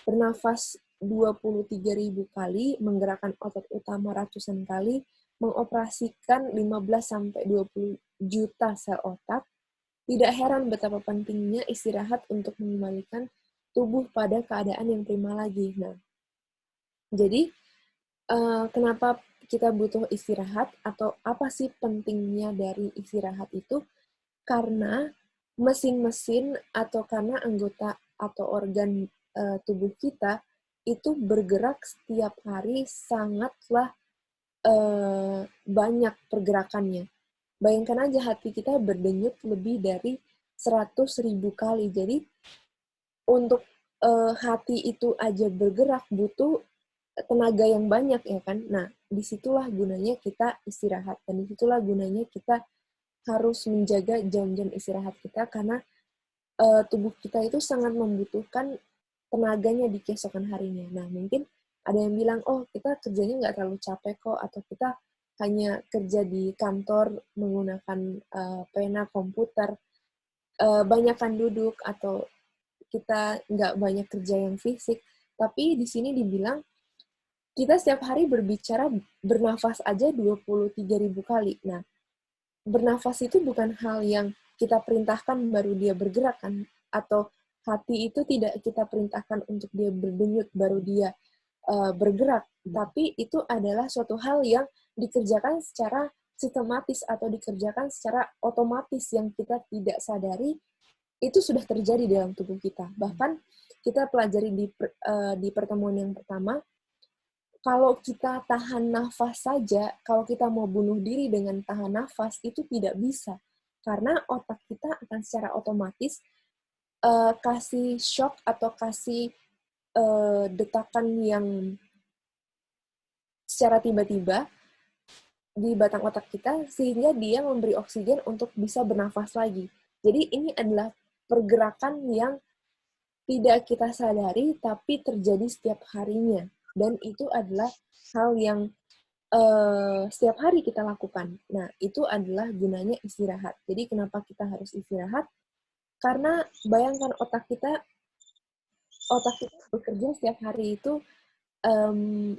bernafas 23.000 kali, menggerakkan otot utama ratusan kali, mengoperasikan 15-20 juta sel otak. Tidak heran betapa pentingnya istirahat untuk mengembalikan tubuh pada keadaan yang prima lagi. Nah, jadi kenapa kita butuh istirahat atau apa sih pentingnya dari istirahat itu? Karena mesin-mesin atau karena anggota atau organ tubuh kita itu bergerak setiap hari sangatlah banyak pergerakannya. Bayangkan aja hati kita berdenyut lebih dari 100.000 kali. Jadi, untuk hati itu aja bergerak butuh tenaga yang banyak, ya kan? Nah, disitulah gunanya kita istirahat. Dan disitulah gunanya kita harus menjaga jam-jam istirahat kita, karena tubuh kita itu sangat membutuhkan tenaganya di keesokan harinya. Nah, mungkin ada yang bilang, oh kita kerjanya nggak terlalu capek kok, atau kita hanya kerja di kantor menggunakan pena, komputer. banyakkan duduk atau kita nggak banyak kerja yang fisik, tapi di sini dibilang kita setiap hari berbicara bernafas aja 23.000 kali. Nah, bernafas itu bukan hal yang kita perintahkan baru dia bergerak kan, atau hati itu tidak kita perintahkan untuk dia berdenyut baru dia bergerak, tapi itu adalah suatu hal yang dikerjakan secara sistematis atau dikerjakan secara otomatis yang kita tidak sadari itu sudah terjadi dalam tubuh kita. Bahkan kita pelajari di pertemuan yang pertama, kalau kita tahan nafas saja, kalau kita mau bunuh diri dengan tahan nafas, itu tidak bisa. Karena otak kita akan secara otomatis kasih shock atau kasih detakan yang secara tiba-tiba di batang otak kita, sehingga dia memberi oksigen untuk bisa bernafas lagi. Jadi ini adalah pergerakan yang tidak kita sadari, tapi terjadi setiap harinya. Dan itu adalah hal yang setiap hari kita lakukan. Nah, itu adalah gunanya istirahat. Jadi kenapa kita harus istirahat? Karena bayangkan otak kita bekerja setiap hari itu 15-20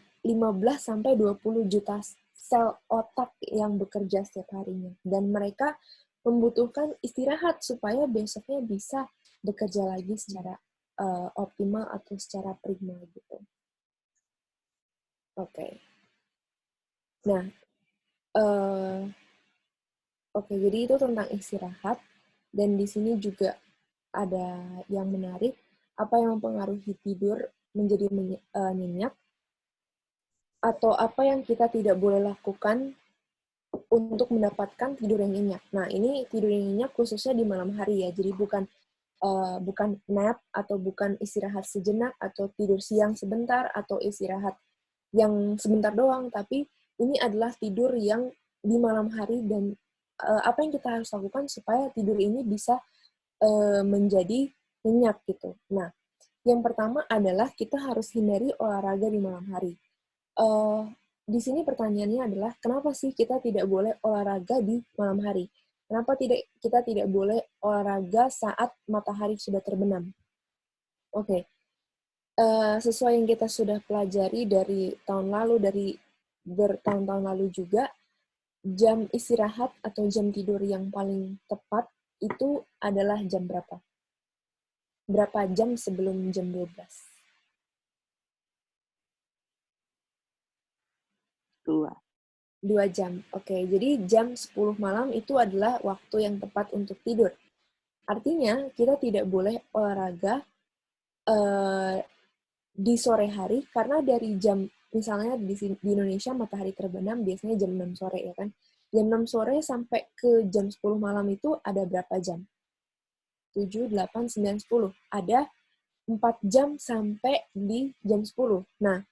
juta sel otak yang bekerja setiap harinya. Dan mereka membutuhkan istirahat supaya besoknya bisa bekerja lagi secara optimal atau secara prima gitu. Oke. Nah, jadi itu tentang istirahat. Dan di sini juga ada yang menarik, apa yang mempengaruhi tidur menjadi nyenyak, atau apa yang kita tidak boleh lakukan untuk mendapatkan tidur yang nyenyak. Nah, ini tidur yang nyenyak khususnya di malam hari ya, jadi bukan nap atau bukan istirahat sejenak atau tidur siang sebentar atau istirahat yang sebentar doang, tapi ini adalah tidur yang di malam hari dan apa yang kita harus lakukan supaya tidur ini bisa menjadi nyenyak gitu. Nah, yang pertama adalah kita harus hindari olahraga di malam hari. Di sini pertanyaannya adalah kenapa sih kita tidak boleh olahraga di malam hari? Kenapa kita tidak boleh olahraga saat matahari sudah terbenam? Oke. Sesuai yang kita sudah pelajari dari tahun lalu, dari bertahun-tahun lalu juga, jam istirahat atau jam tidur yang paling tepat itu adalah jam berapa? Berapa jam sebelum jam 12? 2 jam. Oke, jadi jam 10 malam itu adalah waktu yang tepat untuk tidur. Artinya, kita tidak boleh olahraga di sore hari, karena dari jam, misalnya di Indonesia matahari terbenam biasanya jam 6 sore ya kan. Jam 6 sore sampai ke jam 10 malam itu ada berapa jam? 7, 8, 9, 10. Ada 4 jam sampai di jam 10. Nah,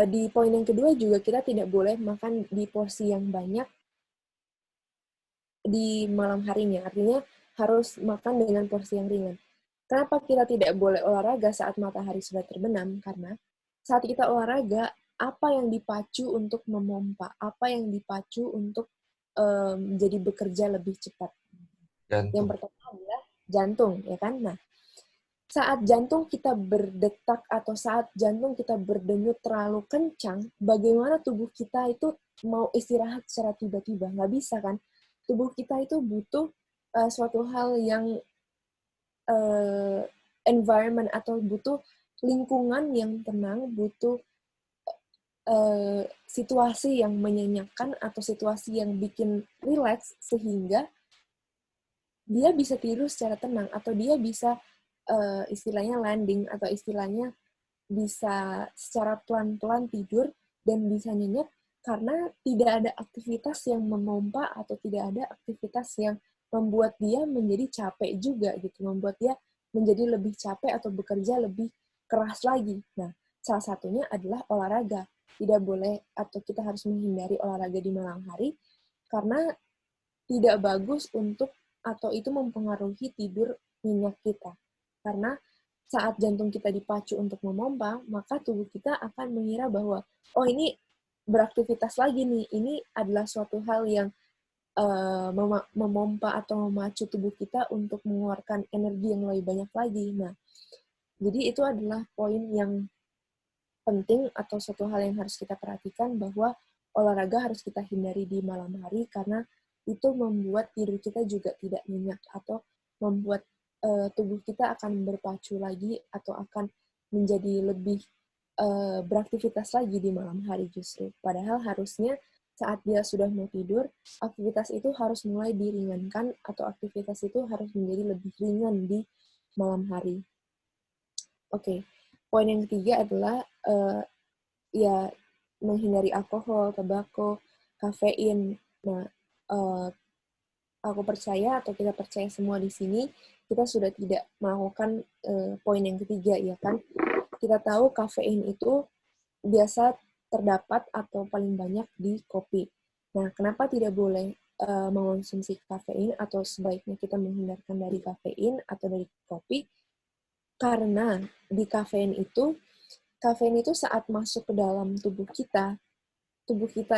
di poin yang kedua juga kita tidak boleh makan di porsi yang banyak di malam harinya. Artinya harus makan dengan porsi yang ringan. Kenapa kita tidak boleh olahraga saat matahari sudah terbenam? Karena saat kita olahraga, apa yang dipacu untuk memompa? Apa yang dipacu untuk jadi bekerja lebih cepat? Jantung. Yang pertama adalah jantung, ya kan? Nah, saat jantung kita berdetak atau saat jantung kita berdenyut terlalu kencang, bagaimana tubuh kita itu mau istirahat secara tiba-tiba? Nggak bisa kan? Tubuh kita itu butuh suatu hal yang environment atau butuh lingkungan yang tenang, butuh situasi yang menyenyakkan atau situasi yang bikin relax sehingga dia bisa tidur secara tenang atau dia bisa istilahnya landing atau istilahnya bisa secara pelan-pelan tidur dan bisa nyenyak karena tidak ada aktivitas yang memompa atau tidak ada aktivitas yang membuat dia menjadi capek juga gitu, membuat dia menjadi lebih capek atau bekerja lebih keras lagi. Nah, salah satunya adalah olahraga. Tidak boleh atau kita harus menghindari olahraga di malam hari karena tidak bagus untuk atau itu mempengaruhi tidur nyenyak kita. Karena saat jantung kita dipacu untuk memompa, maka tubuh kita akan mengira bahwa, oh ini beraktivitas lagi nih, ini adalah suatu hal yang memompa atau memacu tubuh kita untuk mengeluarkan energi yang lebih banyak lagi. Nah, jadi itu adalah poin yang penting atau suatu hal yang harus kita perhatikan, bahwa olahraga harus kita hindari di malam hari karena itu membuat tidur kita juga tidak nyenyak atau membuat tubuh kita akan berpacu lagi atau akan menjadi lebih beraktivitas lagi di malam hari justru. Padahal harusnya saat dia sudah mau tidur, aktivitas itu harus mulai diringankan atau aktivitas itu harus menjadi lebih ringan di malam hari. Oke. Poin yang ketiga adalah ya menghindari alkohol, tobacco, kafein. Nah, aku percaya atau kita percaya semua di sini, kita sudah tidak melakukan poin yang ketiga, ya kan? Kita tahu kafein itu biasa terdapat atau paling banyak di kopi. Nah, kenapa tidak boleh mengonsumsi kafein atau sebaiknya kita menghindarkan dari kafein atau dari kopi? Karena di kafein itu saat masuk ke dalam tubuh kita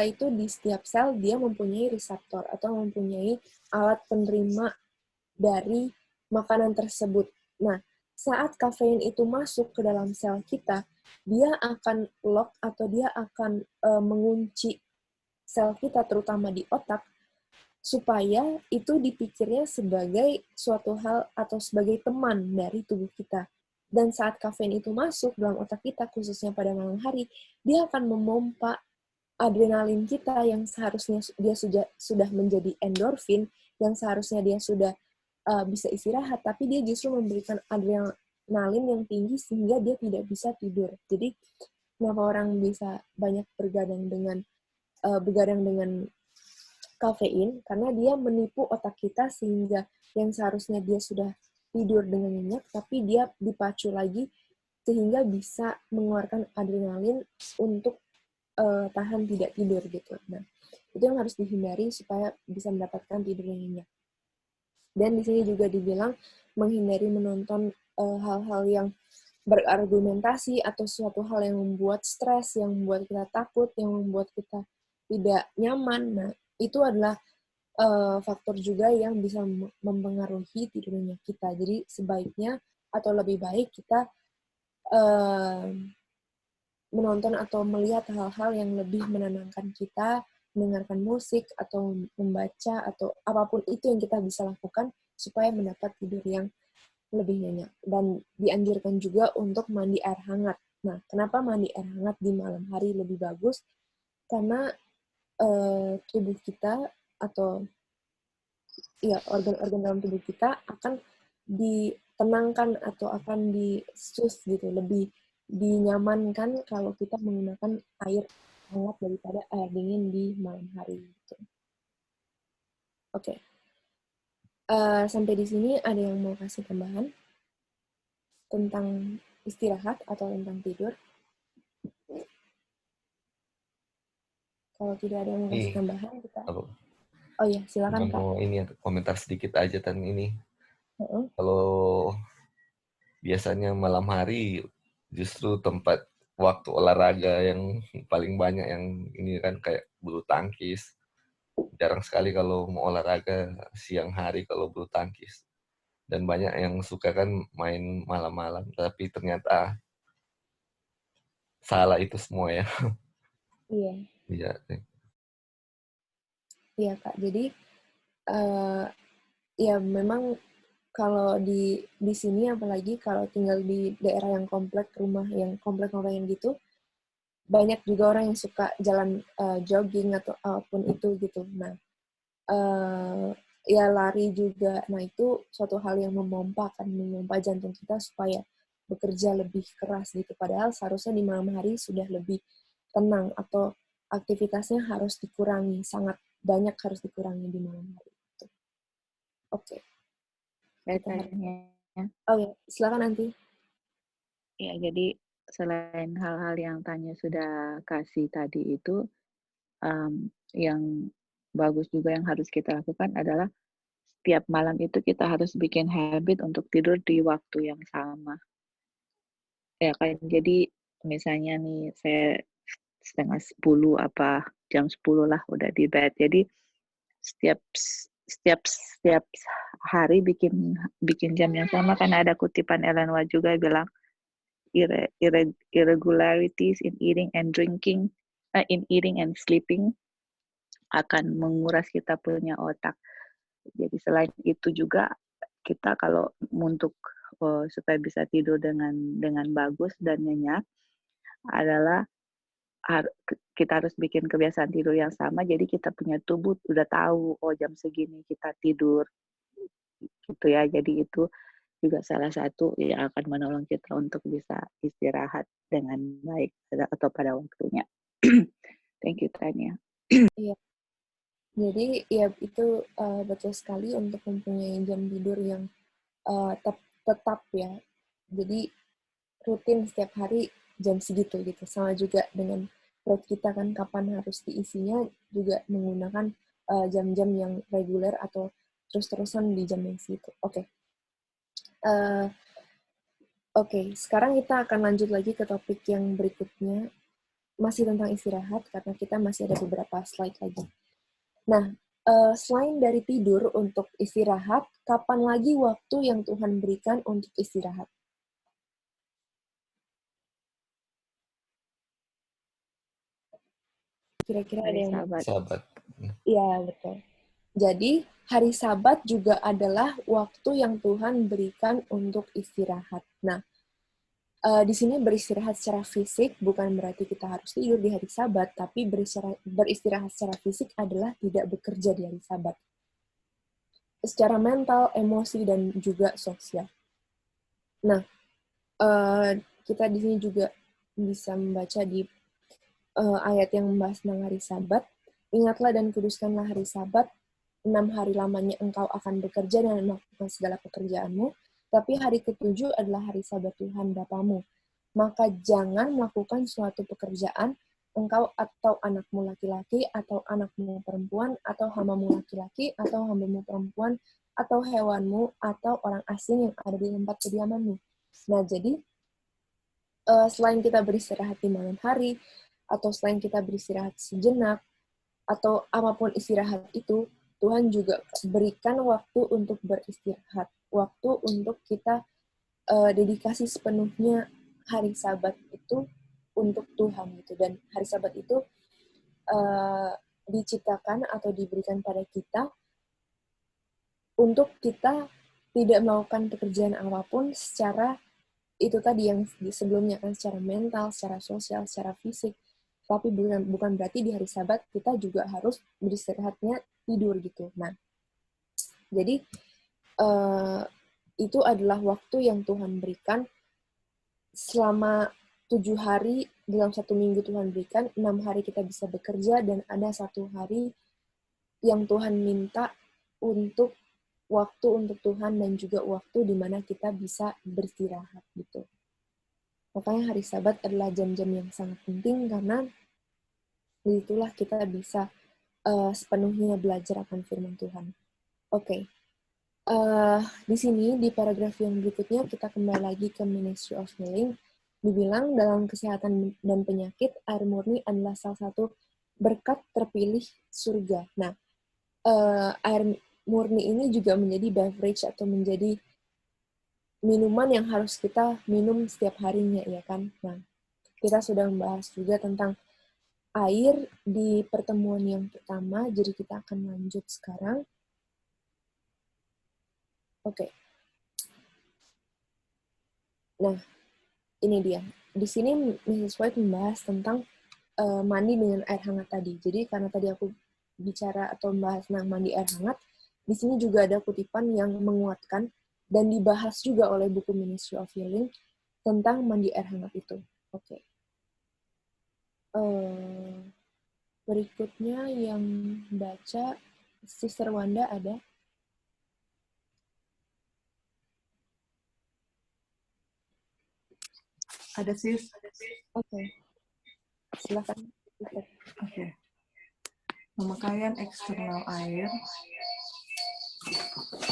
itu di setiap sel dia mempunyai reseptor atau mempunyai alat penerima dari makanan tersebut. Nah, saat kafein itu masuk ke dalam sel kita, dia akan lock atau dia akan mengunci sel kita, terutama di otak, supaya itu dipikirnya sebagai suatu hal atau sebagai teman dari tubuh kita. Dan saat kafein itu masuk dalam otak kita, khususnya pada malam hari, dia akan memompa adrenalin kita yang seharusnya dia sudah menjadi endorfin, yang seharusnya dia sudah bisa istirahat, tapi dia justru memberikan adrenalin yang tinggi sehingga dia tidak bisa tidur. Jadi kenapa orang bisa banyak begadang dengan kafein? Karena dia menipu otak kita sehingga yang seharusnya dia sudah tidur dengan nyenyak, tapi dia dipacu lagi sehingga bisa mengeluarkan adrenalin untuk tahan tidak tidur gitu. Nah, itu yang harus dihindari supaya bisa mendapatkan tidur yang nyenyak. Dan di sini juga dibilang menghindari menonton hal-hal yang berargumentasi atau suatu hal yang membuat stres, yang membuat kita takut, yang membuat kita tidak nyaman. Nah, itu adalah faktor juga yang bisa mempengaruhi tidurnya kita. Jadi sebaiknya atau lebih baik kita menonton atau melihat hal-hal yang lebih menenangkan kita, mendengarkan musik atau membaca atau apapun itu yang kita bisa lakukan supaya mendapat tidur yang lebih nyenyak. Dan dianjurkan juga untuk mandi air hangat. Nah, kenapa mandi air hangat di malam hari lebih bagus? Karena tubuh kita atau ya organ-organ dalam tubuh kita akan ditenangkan atau akan disus gitu, lebih dinyamankan kalau kita menggunakan air hangat daripada air dingin di malam hari gitu. Oke. Sampai di sini ada yang mau kasih tambahan tentang istirahat atau tentang tidur? Kalau tidak ada yang mau kasih tambahan, kita... Halo. Oh iya, silakan Kak. Mau ini komentar sedikit aja tentang ini. Kalau biasanya malam hari justru tempat waktu olahraga yang paling banyak yang ini kan kayak bulu tangkis. Jarang sekali kalau mau olahraga siang hari kalau bulu tangkis. Dan banyak yang suka kan main malam-malam, tapi ternyata salah itu semua ya. Iya. Iya. Iya Kak. Jadi ya memang kalau di sini apalagi kalau tinggal di daerah yang komplek, rumah yang komplek-komplek yang gitu, banyak juga orang yang suka jalan jogging atau apapun itu gitu. Nah, ya lari juga. Nah, itu suatu hal yang memompa jantung kita supaya bekerja lebih keras gitu. Padahal seharusnya di malam hari sudah lebih tenang atau aktivitasnya harus dikurangi, sangat banyak harus dikurangi di malam hari. Oke. Oh ya, silakan nanti. Ya, jadi selain hal-hal yang Tanya sudah kasih tadi itu, yang bagus juga yang harus kita lakukan adalah setiap malam itu kita harus bikin habit untuk tidur di waktu yang sama. Ya kan, jadi misalnya nih saya 9:30 apa jam 10 lah udah di bed. Jadi setiap hari bikin jam yang sama, karena ada kutipan Ellen White juga bilang irregularities in eating and drinking, in eating and sleeping akan menguras kita punya otak. Jadi selain itu juga kita kalau untuk supaya bisa tidur dengan bagus dan nyenyak adalah kita harus bikin kebiasaan tidur yang sama. Jadi kita punya tubuh udah tahu jam segini kita tidur gitu ya. Jadi itu juga salah satu yang akan menolong kita untuk bisa istirahat dengan baik atau pada waktunya. Thank you, Tania. Iya. Jadi ya itu betul sekali untuk mempunyai jam tidur yang tetap ya. Jadi rutin setiap hari jam segitu gitu. Sama juga dengan perut kita kan kapan harus diisinya juga menggunakan jam-jam yang reguler atau terus-terusan di jam yang segitu. Oke, sekarang kita akan lanjut lagi ke topik yang berikutnya. Masih tentang istirahat, karena kita masih ada beberapa slide lagi. Nah, selain dari tidur untuk istirahat, kapan lagi waktu yang Tuhan berikan untuk istirahat? Kira-kira ada yang... Sabat. Iya, betul. Jadi, hari Sabat juga adalah waktu yang Tuhan berikan untuk istirahat. Nah, di sini beristirahat secara fisik bukan berarti kita harus tidur di hari Sabat, tapi beristirahat secara fisik adalah tidak bekerja di hari Sabat. Secara mental, emosi, dan juga sosial. Nah, kita di sini juga bisa membaca di ayat yang membahas tentang hari Sabat. Ingatlah dan kuduskanlah hari Sabat, 6 hari lamanya engkau akan bekerja dan melakukan segala pekerjaanmu, tapi hari ke-7 adalah hari Sabat Tuhan Bapamu. Maka jangan melakukan suatu pekerjaan, engkau atau anakmu laki-laki, atau anakmu perempuan, atau hamamu laki-laki, atau hambamu perempuan, atau hewanmu, atau orang asing yang ada di tempat kediamanmu. Nah, jadi, selain kita beristirahat di malam hari, atau selain kita beristirahat sejenak, atau apapun istirahat itu, Tuhan juga berikan waktu untuk beristirahat. Waktu untuk kita dedikasi sepenuhnya hari Sabat itu untuk Tuhan gitu. Dan hari Sabat itu diciptakan atau diberikan pada kita untuk kita tidak melakukan pekerjaan apapun secara itu tadi yang sebelumnya kan, secara mental, secara sosial, secara fisik. Tapi bukan berarti di hari Sabat kita juga harus beristirahatnya tidur gitu. Nah, jadi itu adalah waktu yang Tuhan berikan selama 7 hari dalam 1 minggu Tuhan berikan, 6 hari kita bisa bekerja, dan ada 1 hari yang Tuhan minta untuk waktu untuk Tuhan dan juga waktu di mana kita bisa beristirahat gitu. Makanya hari Sabat adalah jam-jam yang sangat penting karena disitulah kita bisa sepenuhnya belajar akan firman Tuhan. Oke. Di sini, di paragraf yang berikutnya, kita kembali lagi ke Ministry of Healing. Dibilang dalam kesehatan dan penyakit, air murni adalah salah satu berkat terpilih surga. Nah, air murni ini juga menjadi beverage atau menjadi minuman yang harus kita minum setiap harinya, ya kan? Nah, kita sudah membahas juga tentang air di pertemuan yang pertama, jadi kita akan lanjut sekarang. Oke. Nah, ini dia. Di sini Mrs. White membahas tentang mandi dengan air hangat tadi. Jadi karena tadi aku bicara atau membahas tentang mandi air hangat, di sini juga ada kutipan yang menguatkan dan dibahas juga oleh buku Ministry of Healing tentang mandi air hangat itu. Oke. Berikutnya yang baca Sister Wanda ada. Ada sis. Oke. Silakan. Oke. Pemakaian eksternal air.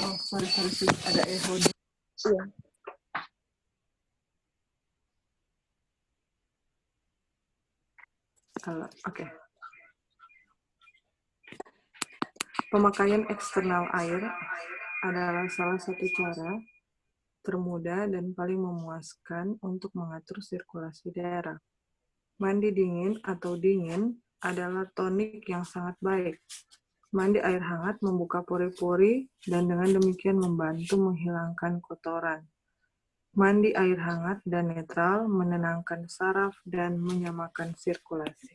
Oh, sorry sis, ada echo. Iya. Oke. Pemakaian eksternal air adalah salah satu cara termudah dan paling memuaskan untuk mengatur sirkulasi darah. Mandi dingin atau dingin adalah tonik yang sangat baik. Mandi air hangat membuka pori-pori dan dengan demikian membantu menghilangkan kotoran. Mandi air hangat dan netral menenangkan saraf dan menyamakan sirkulasi.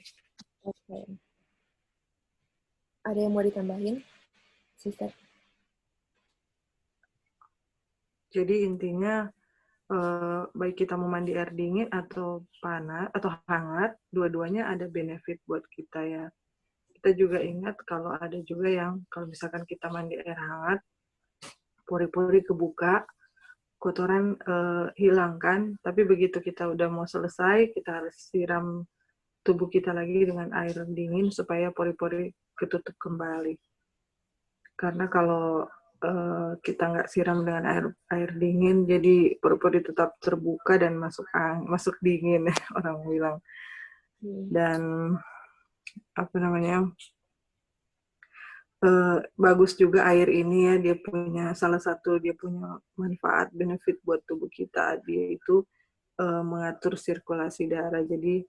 Oke. Ada yang mau ditambahin, Sister? Jadi intinya baik kita mau mandi air dingin atau panas atau hangat, dua-duanya ada benefit buat kita ya. Kita juga ingat kalau ada juga yang kalau misalkan kita mandi air hangat, pori-pori kebuka, kotoran hilangkan, tapi begitu kita udah mau selesai, kita harus siram tubuh kita lagi dengan air dingin supaya pori-pori ketutup kembali. Karena kalau kita nggak siram dengan air dingin, jadi pori-pori tetap terbuka dan masuk dingin orang bilang. Dan apa namanya? Bagus juga air ini ya, dia punya manfaat benefit buat tubuh kita, dia itu mengatur sirkulasi darah. Jadi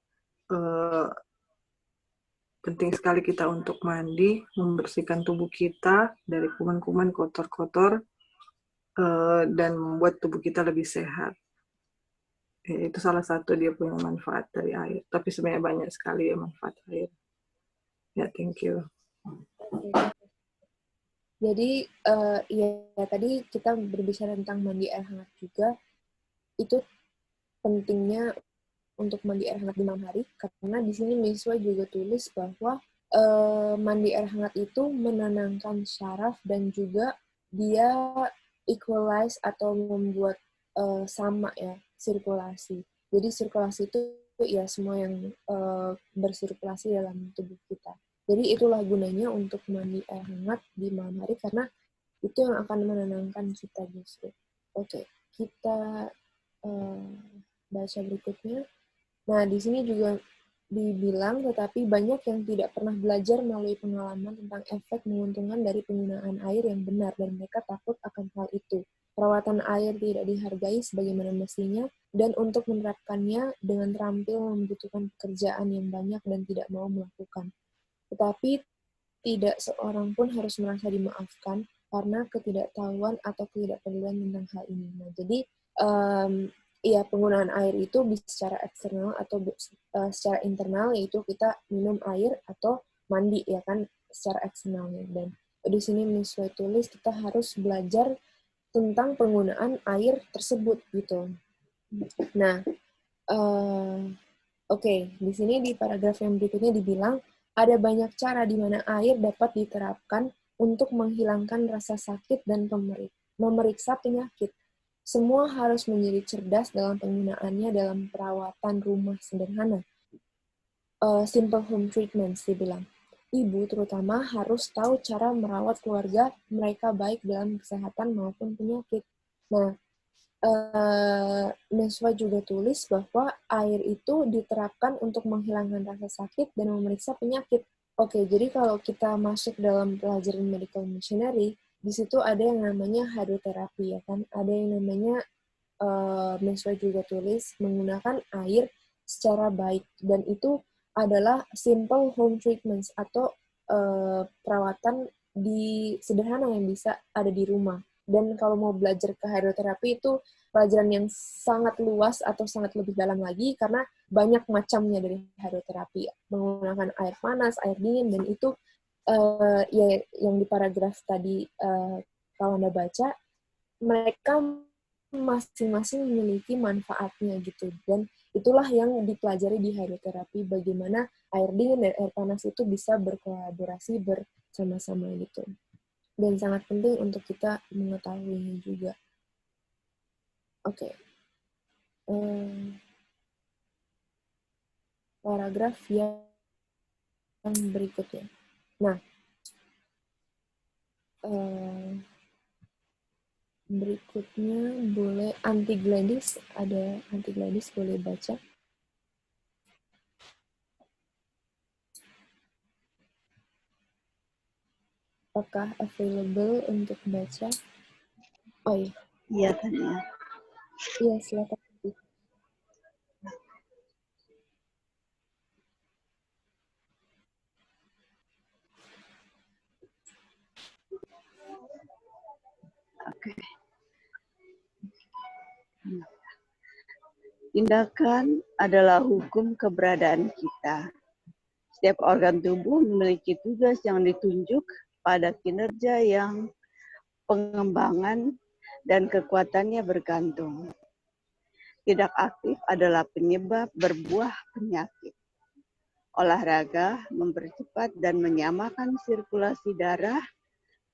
penting sekali kita untuk mandi, membersihkan tubuh kita dari kuman-kuman kotor-kotor dan membuat tubuh kita lebih sehat. Itu salah satu dia punya manfaat dari air. Tapi sebenarnya banyak sekali ya manfaat air. Ya, thank you. Jadi ya tadi kita berbicara tentang mandi air hangat juga. Itu pentingnya untuk mandi air hangat di malam hari, karena di sini Miswa juga tulis bahwa mandi air hangat itu menenangkan syaraf dan juga dia equalize atau membuat sama ya sirkulasi. Jadi sirkulasi itu ya semua yang bersirkulasi dalam tubuh kita. Jadi itulah gunanya untuk mandi air hangat di malam hari, karena itu yang akan menenangkan kita justru. Oke, kita baca berikutnya. Nah, di sini juga dibilang, tetapi banyak yang tidak pernah belajar melalui pengalaman tentang efek menguntungkan dari penggunaan air yang benar, dan mereka takut akan hal itu. Perawatan air tidak dihargai sebagaimana mestinya, dan untuk menerapkannya dengan terampil membutuhkan pekerjaan yang banyak dan tidak mau melakukan. Tetapi tidak seorang pun harus merasa dimaafkan karena ketidaktahuan atau ketidakpedulian tentang hal ini. Nah, jadi ya penggunaan air itu bisa secara eksternal atau secara internal, yaitu kita minum air atau mandi ya kan secara eksternalnya. Dan di sini Miswa tulis kita harus belajar tentang penggunaan air tersebut gitu. Nah, oke, di sini di paragraf yang berikutnya dibilang ada banyak cara di mana air dapat diterapkan untuk menghilangkan rasa sakit dan memeriksa penyakit. Semua harus menjadi cerdas dalam penggunaannya dalam perawatan rumah sederhana. Simple home treatments, dibilang. Ibu terutama harus tahu cara merawat keluarga mereka baik dalam kesehatan maupun penyakit. Nah, Miswa juga tulis bahwa air itu diterapkan untuk menghilangkan rasa sakit dan memeriksa penyakit. Oke, jadi kalau kita masuk dalam pelajaran medical missionary, di situ ada yang namanya hydroterapi ya kan, ada yang namanya Miswa juga tulis menggunakan air secara baik, dan itu adalah simple home treatments atau perawatan sederhana yang bisa ada di rumah. Dan kalau mau belajar ke hydroterapi itu pelajaran yang sangat luas atau sangat lebih dalam lagi, karena banyak macamnya dari hydroterapi, menggunakan air panas, air dingin, dan itu ya yang di paragraf tadi kalau Anda baca, mereka masing-masing memiliki manfaatnya gitu, dan itulah yang dipelajari di hydroterapi, bagaimana air dingin dan air panas itu bisa berkolaborasi bersama-sama gitu. Dan sangat penting untuk kita mengetahuinya juga. Oke. Paragraf yang berikutnya. Nah, berikutnya boleh Anti Gladys, ada Anti Gladys boleh baca. apakah available untuk baca? Oh iya. Iya kan ya. Iya, silakan. Oke. Tindakan adalah hukum keberadaan kita. Setiap organ tubuh memiliki tugas yang ditunjuk pada kinerja yang pengembangan dan kekuatannya bergantung. Tidak aktif adalah penyebab berbuah penyakit. Olahraga mempercepat dan menyamakan sirkulasi darah,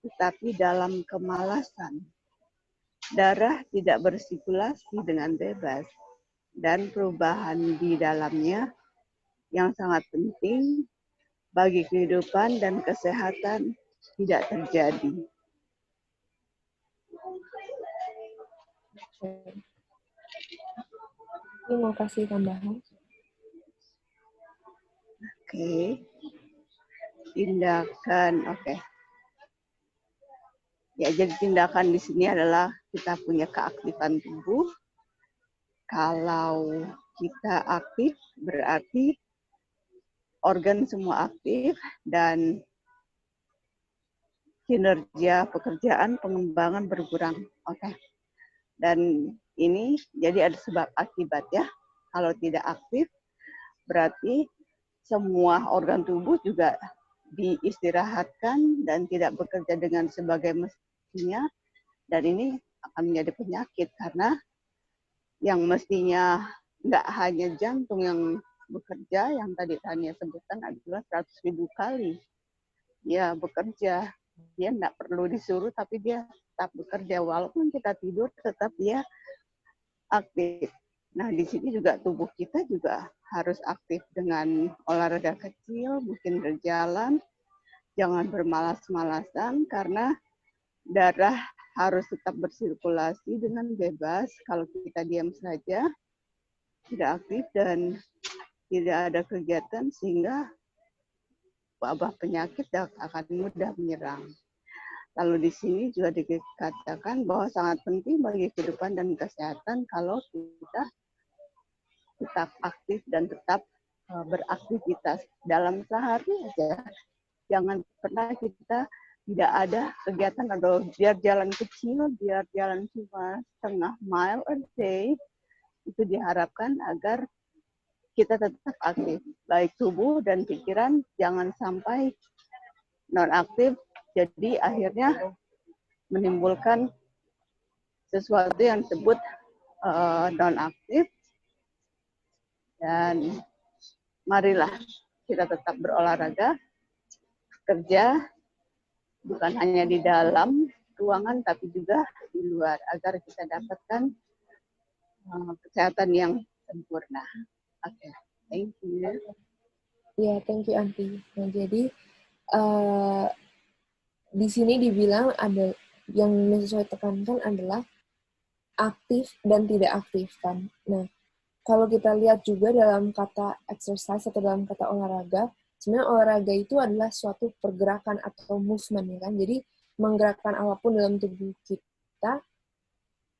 tetapi dalam kemalasan. Darah tidak bersirkulasi dengan bebas, dan perubahan di dalamnya yang sangat penting bagi kehidupan dan kesehatan tidak terjadi. Ini mau kasih tambahan. Oke. Tindakan, oke. Ya, jadi tindakan di sini adalah kita punya keaktifan tubuh. Kalau kita aktif, berarti organ semua aktif dan kinerja pekerjaan pengembangan berkurang. Oke. Dan ini jadi ada sebab akibat ya. Kalau tidak aktif, berarti semua organ tubuh juga diistirahatkan dan tidak bekerja dengan sebagai mestinya. Dan ini akan menjadi penyakit karena yang mestinya nggak hanya jantung yang bekerja, yang tadi Tania sebutkan adalah 100.000 kali ya bekerja. Dia nggak perlu disuruh, tapi dia tetap bekerja. Walaupun kita tidur, tetap dia aktif. Nah, di sini juga tubuh kita juga harus aktif dengan olahraga kecil, mungkin berjalan. Jangan bermalas-malasan, karena darah harus tetap bersirkulasi dengan bebas. Kalau kita diam saja, tidak aktif dan tidak ada kegiatan, sehingga wabah penyakit akan mudah menyerang. Lalu di sini juga dikatakan bahwa sangat penting bagi kehidupan dan kesehatan kalau kita tetap aktif dan tetap beraktivitas dalam sehari aja. Jangan pernah kita tidak ada kegiatan atau biar jalan kecil, biar jalan cuma setengah mile a day, itu diharapkan agar kita tetap aktif, baik tubuh dan pikiran, jangan sampai non-aktif, jadi akhirnya menimbulkan sesuatu yang disebut non-aktif. Dan marilah kita tetap berolahraga, kerja, bukan hanya di dalam ruangan, tapi juga di luar, agar kita dapatkan kesehatan yang sempurna. Oke, thank you. Ya, thank you, Aunty. Nah, jadi di sini dibilang ada yang sesuai tekankan adalah aktif dan tidak aktif kan. Nah, kalau kita lihat juga dalam kata exercise atau dalam kata olahraga, sebenarnya olahraga itu adalah suatu pergerakan atau movement ya kan. Jadi menggerakkan apapun dalam tubuh kita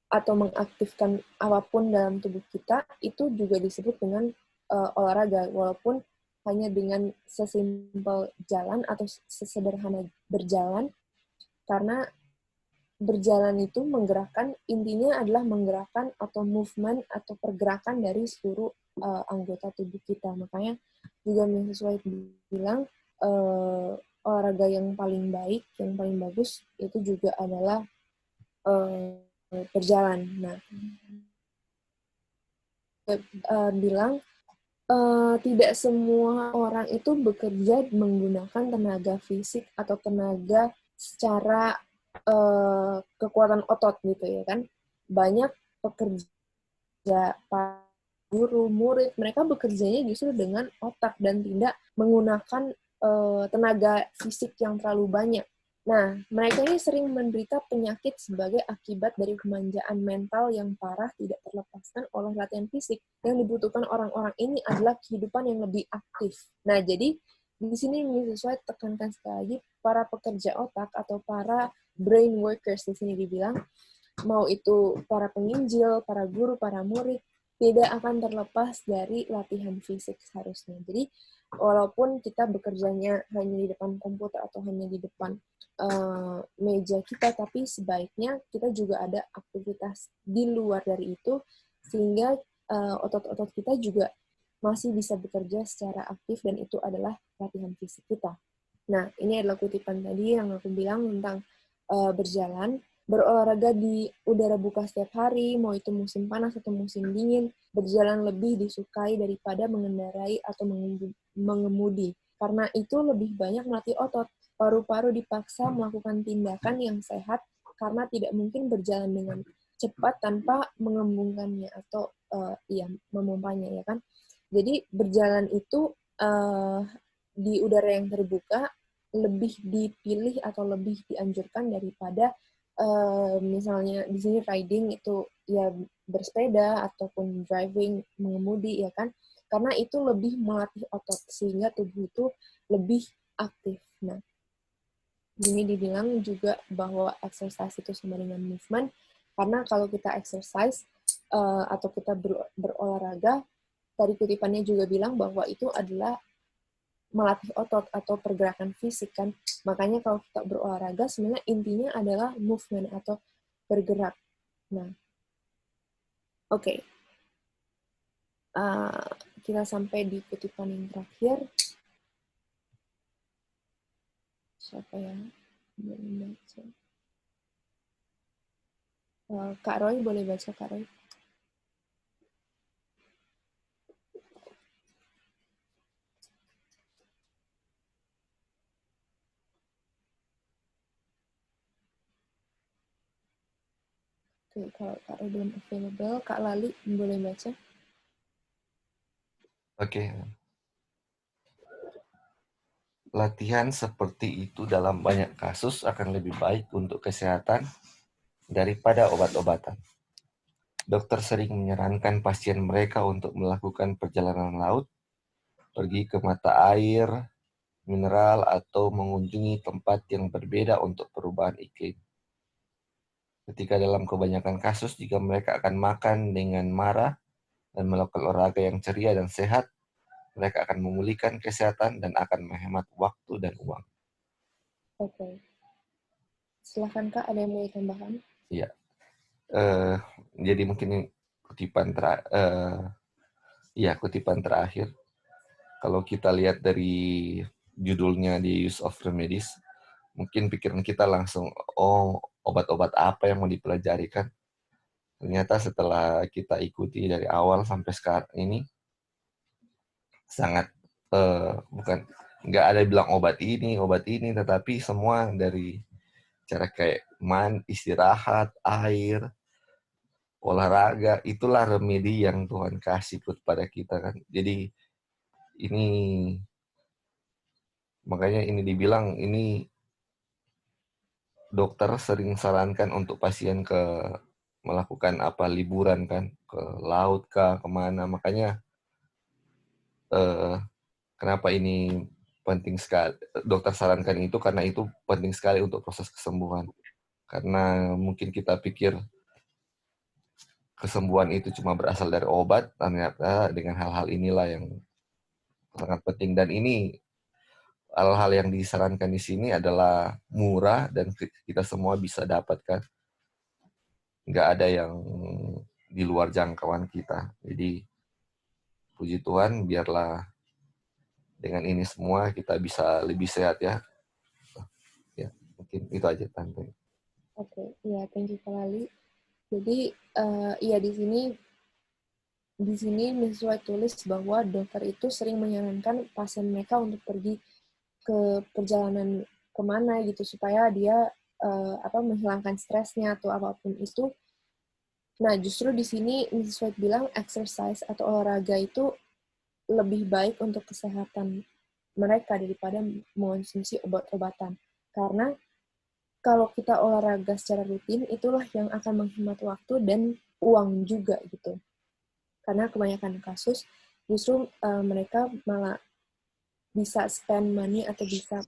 atau mengaktifkan apapun dalam tubuh kita itu juga disebut dengan olahraga, walaupun hanya dengan sesimpel jalan atau sesederhana berjalan, karena berjalan itu menggerakkan, intinya adalah menggerakkan atau movement atau pergerakan dari seluruh anggota tubuh kita. Makanya juga sesuai bilang olahraga yang paling baik, yang paling bagus itu juga adalah berjalan. Nah, bilang tidak semua orang itu bekerja menggunakan tenaga fisik atau tenaga secara kekuatan otot gitu ya kan. Banyak pekerja, guru, murid, mereka bekerjanya justru dengan otak dan tidak menggunakan tenaga fisik yang terlalu banyak. Nah, mereka ini sering menderita penyakit sebagai akibat dari kemanjaan mental yang parah tidak terlepaskan oleh latihan fisik. Yang dibutuhkan orang-orang ini adalah kehidupan yang lebih aktif. Nah, jadi di sini Mrs. White tekankan sekali lagi, para pekerja otak atau para brain workers di sini dibilang, mau itu para penginjil, para guru, para murid, tidak akan terlepas dari latihan fisik seharusnya. Jadi, walaupun kita bekerjanya hanya di depan komputer atau hanya di depan meja kita, tapi sebaiknya kita juga ada aktivitas di luar dari itu, sehingga otot-otot kita juga masih bisa bekerja secara aktif, dan itu adalah latihan fisik kita. Nah, ini adalah kutipan tadi yang aku bilang tentang berjalan, berolahraga di udara buka setiap hari, mau itu musim panas atau musim dingin, berjalan lebih disukai daripada mengendarai atau mengemudi. Karena itu lebih banyak melatih otot. Paru-paru dipaksa melakukan tindakan yang sehat karena tidak mungkin berjalan dengan cepat tanpa mengembungkannya atau memompanya, ya kan? Jadi berjalan itu di udara yang terbuka lebih dipilih atau lebih dianjurkan daripada misalnya di sini riding itu ya bersepeda ataupun driving, mengemudi, ya kan? Karena itu lebih melatih otot sehingga tubuh itu lebih aktif. Nah, ini dibilang juga bahwa exercise itu sama dengan movement, karena kalau kita exercise atau kita berolahraga, tadi kutipannya juga bilang bahwa itu adalah melatih otot atau pergerakan fisik kan. Makanya kalau kita berolahraga sebenarnya intinya adalah movement atau bergerak. Nah, oke. Kita sampai di kutipan yang terakhir. Siapa yang boleh baca? Kak Roy, boleh baca Kak Roy? Oke, kalau Kak Roy belum available, Kak Lali boleh baca? Oke. Latihan seperti itu dalam banyak kasus akan lebih baik untuk kesehatan daripada obat-obatan. Dokter sering menyarankan pasien mereka untuk melakukan perjalanan laut, pergi ke mata air, mineral, atau mengunjungi tempat yang berbeda untuk perubahan iklim. Ketika dalam kebanyakan kasus, jika mereka akan makan dengan marah dan melakukan olahraga yang ceria dan sehat, mereka akan memulihkan kesehatan dan akan menghemat waktu dan uang. Oke. Silakan Kak, ada yang mau ditambahkan? Iya. Jadi mungkin kutipan terakhir. Kalau kita lihat dari judulnya di Use of Remedies, mungkin pikiran kita langsung, oh obat-obat apa yang mau dipelajari kan? Ternyata setelah kita ikuti dari awal sampai sekarang ini, sangat nggak ada bilang obat ini, tetapi semua dari cara kayak istirahat, air, olahraga, itulah remedi yang Tuhan kasih kepada kita kan. Jadi ini makanya ini dibilang ini dokter sering sarankan untuk pasien melakukan liburan kan, ke laut kah, kemana. Makanya kenapa ini penting sekali, dokter sarankan itu karena itu penting sekali untuk proses kesembuhan. Karena mungkin kita pikir kesembuhan itu cuma berasal dari obat, ternyata dengan hal-hal inilah yang sangat penting. Dan ini hal-hal yang disarankan di sini adalah murah dan kita semua bisa dapatkan. Nggak ada yang di luar jangkauan kita. Jadi puji Tuhan, biarlah dengan ini semua kita bisa lebih sehat ya. Ya, mungkin itu aja Tante. Oke, ya thank you Kak Lali. Jadi ya di sini Mrs. White tulis bahwa dokter itu sering menyarankan pasien mereka untuk pergi ke perjalanan kemana gitu supaya dia menghilangkan stresnya atau apapun itu. Nah, justru di sini Mrs. White bilang exercise atau olahraga itu lebih baik untuk kesehatan mereka daripada mengonsumsi obat-obatan. Karena kalau kita olahraga secara rutin, itulah yang akan menghemat waktu dan uang juga gitu. Karena kebanyakan kasus justru mereka malah bisa spend money atau bisa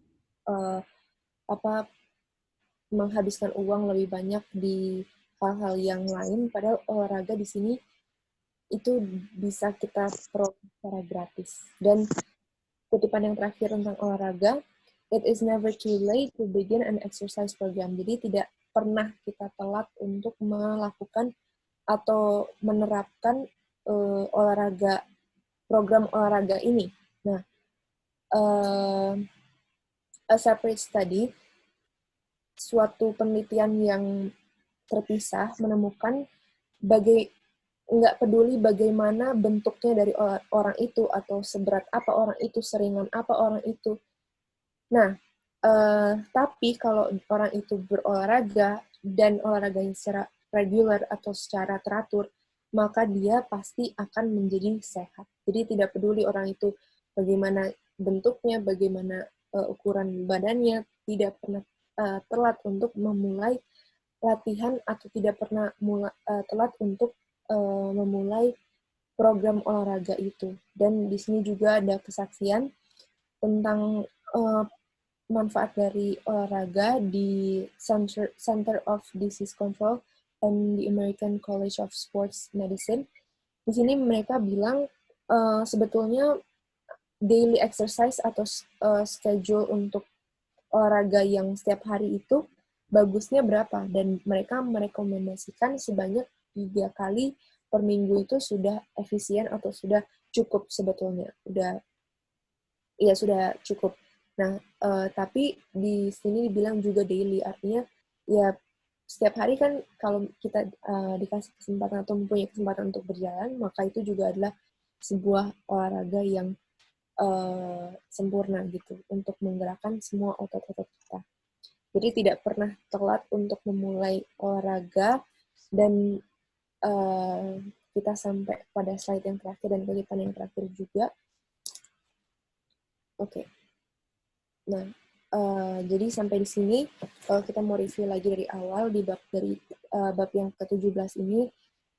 menghabiskan uang lebih banyak di hal-hal yang lain, padahal olahraga di sini itu bisa kita peroleh secara gratis. Dan kutipan yang terakhir tentang olahraga, it is never too late to begin an exercise program. Jadi tidak pernah kita telat untuk melakukan atau menerapkan program olahraga ini. Nah, a separate study, suatu penelitian yang terpisah menemukan nggak peduli bagaimana bentuknya dari orang itu atau seberat apa orang itu, seringan apa orang itu. Nah, tapi kalau orang itu berolahraga dan olahraganya secara regular atau secara teratur, maka dia pasti akan menjadi sehat. Jadi tidak peduli orang itu bagaimana bentuknya, bagaimana ukuran badannya, tidak pernah telat untuk memulai latihan atau tidak pernah telat untuk memulai program olahraga itu. Dan di sini juga ada kesaksian tentang manfaat dari olahraga di Center of Disease Control and the American College of Sports Medicine. Di sini mereka bilang sebetulnya daily exercise atau schedule untuk olahraga yang setiap hari itu bagusnya berapa, dan mereka merekomendasikan sebanyak 3 kali per minggu itu sudah efisien atau sudah cukup sebetulnya. Sudah cukup. Nah, tapi di sini dibilang juga daily, artinya ya setiap hari kan kalau kita dikasih kesempatan atau mempunyai kesempatan untuk berjalan, maka itu juga adalah sebuah olahraga yang sempurna gitu untuk menggerakkan semua otot-otot kita. Jadi tidak pernah telat untuk memulai olahraga. Dan kita sampai pada slide yang terakhir dan kutipan yang terakhir juga. Oke. Nah, jadi sampai di sini kalau kita mau review lagi dari awal di bab yang ke-17 ini,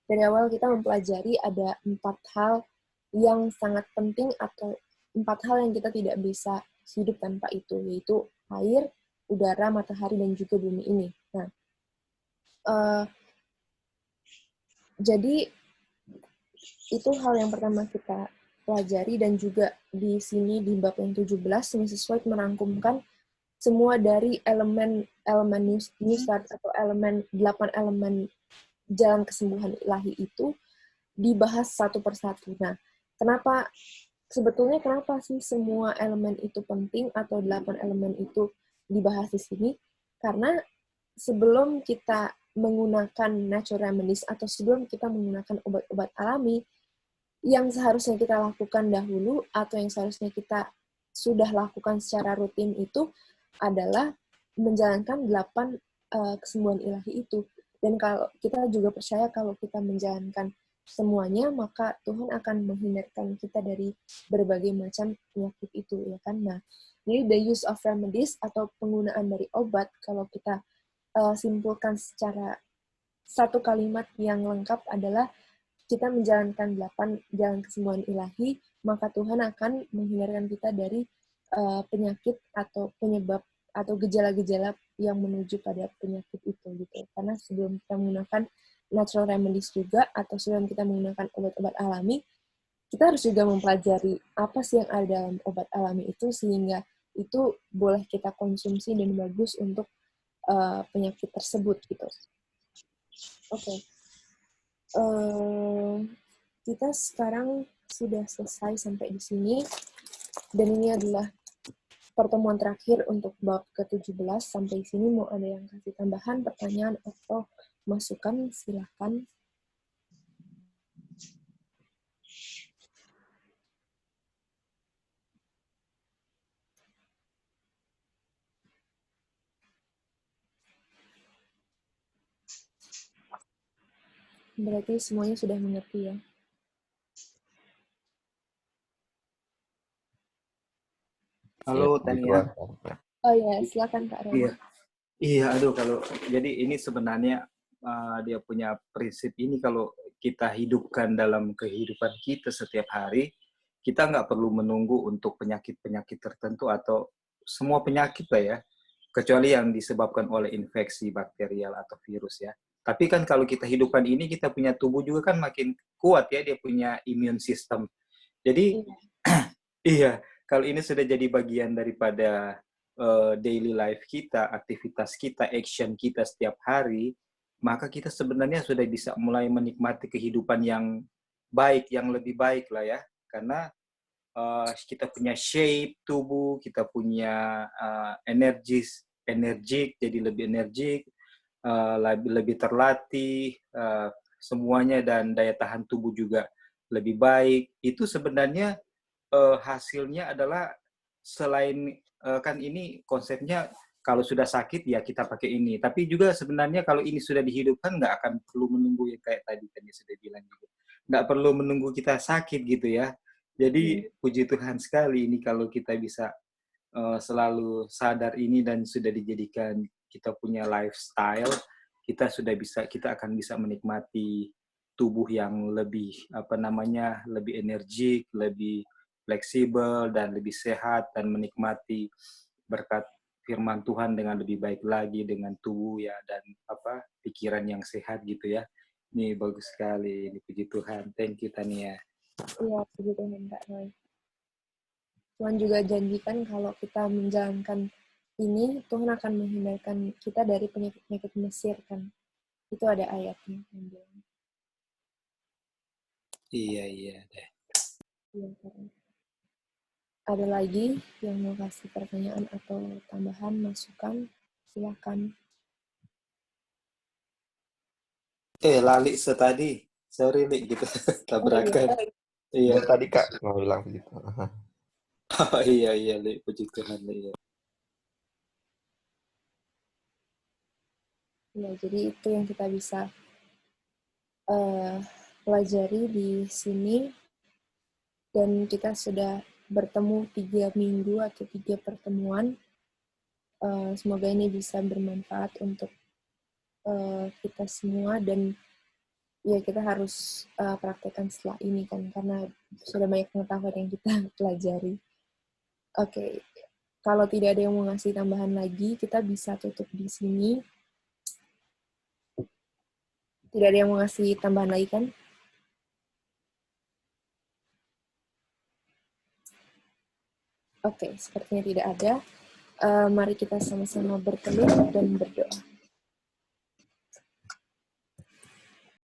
dari awal kita mempelajari ada 4 hal yang sangat penting atau 4 hal yang kita tidak bisa hidup tanpa itu, yaitu air, udara, matahari, dan juga bumi ini. Nah, jadi itu hal yang pertama kita pelajari, dan juga di sini di bab yang 17, Mrs. White merangkumkan semua dari elemen New Start atau 8 elemen jalan kesembuhan ilahi itu dibahas satu persatu. Nah, sebetulnya kenapa sih semua elemen itu penting atau 8 elemen itu dibahas di sini? Karena sebelum kita menggunakan natural remedies atau sebelum kita menggunakan obat-obat alami, yang seharusnya kita lakukan dahulu atau yang seharusnya kita sudah lakukan secara rutin itu adalah menjalankan 8 kesembuhan ilahi itu. Dan kalau kita juga percaya kalau kita menjalankan semuanya, maka Tuhan akan menghindarkan kita dari berbagai macam penyakit itu, ya kan? Nah, jadi the use of remedies atau penggunaan dari obat, kalau kita simpulkan secara satu kalimat yang lengkap adalah kita menjalankan 8 jalan kesembuhan ilahi, maka Tuhan akan menghindarkan kita dari penyakit atau penyebab atau gejala-gejala yang menuju pada penyakit itu gitu. Karena sebelum kita menggunakan natural remedies juga atau sebelum kita menggunakan obat-obat alami, kita harus juga mempelajari apa sih yang ada dalam obat alami itu sehingga itu boleh kita konsumsi dan bagus untuk penyakit tersebut gitu. Oke. Kita sekarang sudah selesai sampai di sini, dan ini adalah pertemuan terakhir untuk bab ke-17. Sampai sini mau ada yang kasih tambahan, pertanyaan, atau masukan, silakan. Berarti semuanya sudah mengerti ya? Halo Tania. Oh ya, silakan Kak Roni. Iya, aduh kalau jadi ini sebenarnya dia punya prinsip ini kalau kita hidupkan dalam kehidupan kita setiap hari, kita nggak perlu menunggu untuk penyakit-penyakit tertentu atau semua penyakit lah ya, kecuali yang disebabkan oleh infeksi bakterial atau virus ya. Tapi kan kalau kita hidupkan ini, kita punya tubuh juga kan makin kuat ya, dia punya immune system. Jadi iya, kalau ini sudah jadi bagian daripada daily life kita, aktivitas kita, action kita setiap hari, maka kita sebenarnya sudah bisa mulai menikmati kehidupan yang baik, yang lebih baik lah ya. Karena kita punya shape tubuh, kita punya energik, jadi lebih energik, lebih terlatih, semuanya, dan daya tahan tubuh juga lebih baik. Itu sebenarnya hasilnya adalah selain kan ini konsepnya kalau sudah sakit ya kita pakai ini. Tapi juga sebenarnya kalau ini sudah dihidupkan nggak akan perlu menunggu yang kayak tadi sudah bilang gitu. Nggak perlu menunggu kita sakit gitu ya. Jadi puji Tuhan sekali ini kalau kita bisa selalu sadar ini dan sudah dijadikan kita punya lifestyle, kita akan bisa menikmati tubuh yang lebih lebih energik, lebih fleksibel dan lebih sehat, dan menikmati berkat firman Tuhan dengan lebih baik lagi dengan tubuh ya, dan pikiran yang sehat gitu ya. Ini bagus sekali, ini puji Tuhan. Thank you Tania. Iya, puji Tuhan Kak Roy. Tuhan juga janjikan kalau kita menjalankan ini, Tuhan akan menghindarkan kita dari penyakit-penyakit Mesir kan. Itu ada ayatnya yang bilang. Iya deh. Iya, Kak. Ada lagi yang mau kasih pertanyaan atau tambahan, masukan? Silakan. Lali setadi. Sorry, Li, gitu. Tabrakan. Iya. Tadi Kak mau bilang begitu. Oh, iya, Li. Puji Tuhan, Li. Ya, jadi itu yang kita bisa pelajari di sini. Dan kita sudah bertemu 3 minggu atau 3 pertemuan. Semoga ini bisa bermanfaat untuk kita semua, dan ya kita harus praktekkan setelah ini kan, karena sudah banyak pengetahuan yang kita pelajari. Oke. Kalau tidak ada yang mau ngasih tambahan lagi, kita bisa tutup di sini. Tidak ada yang mau ngasih tambahan lagi kan? Oke, sepertinya tidak ada. Mari kita sama-sama berteduh dan berdoa.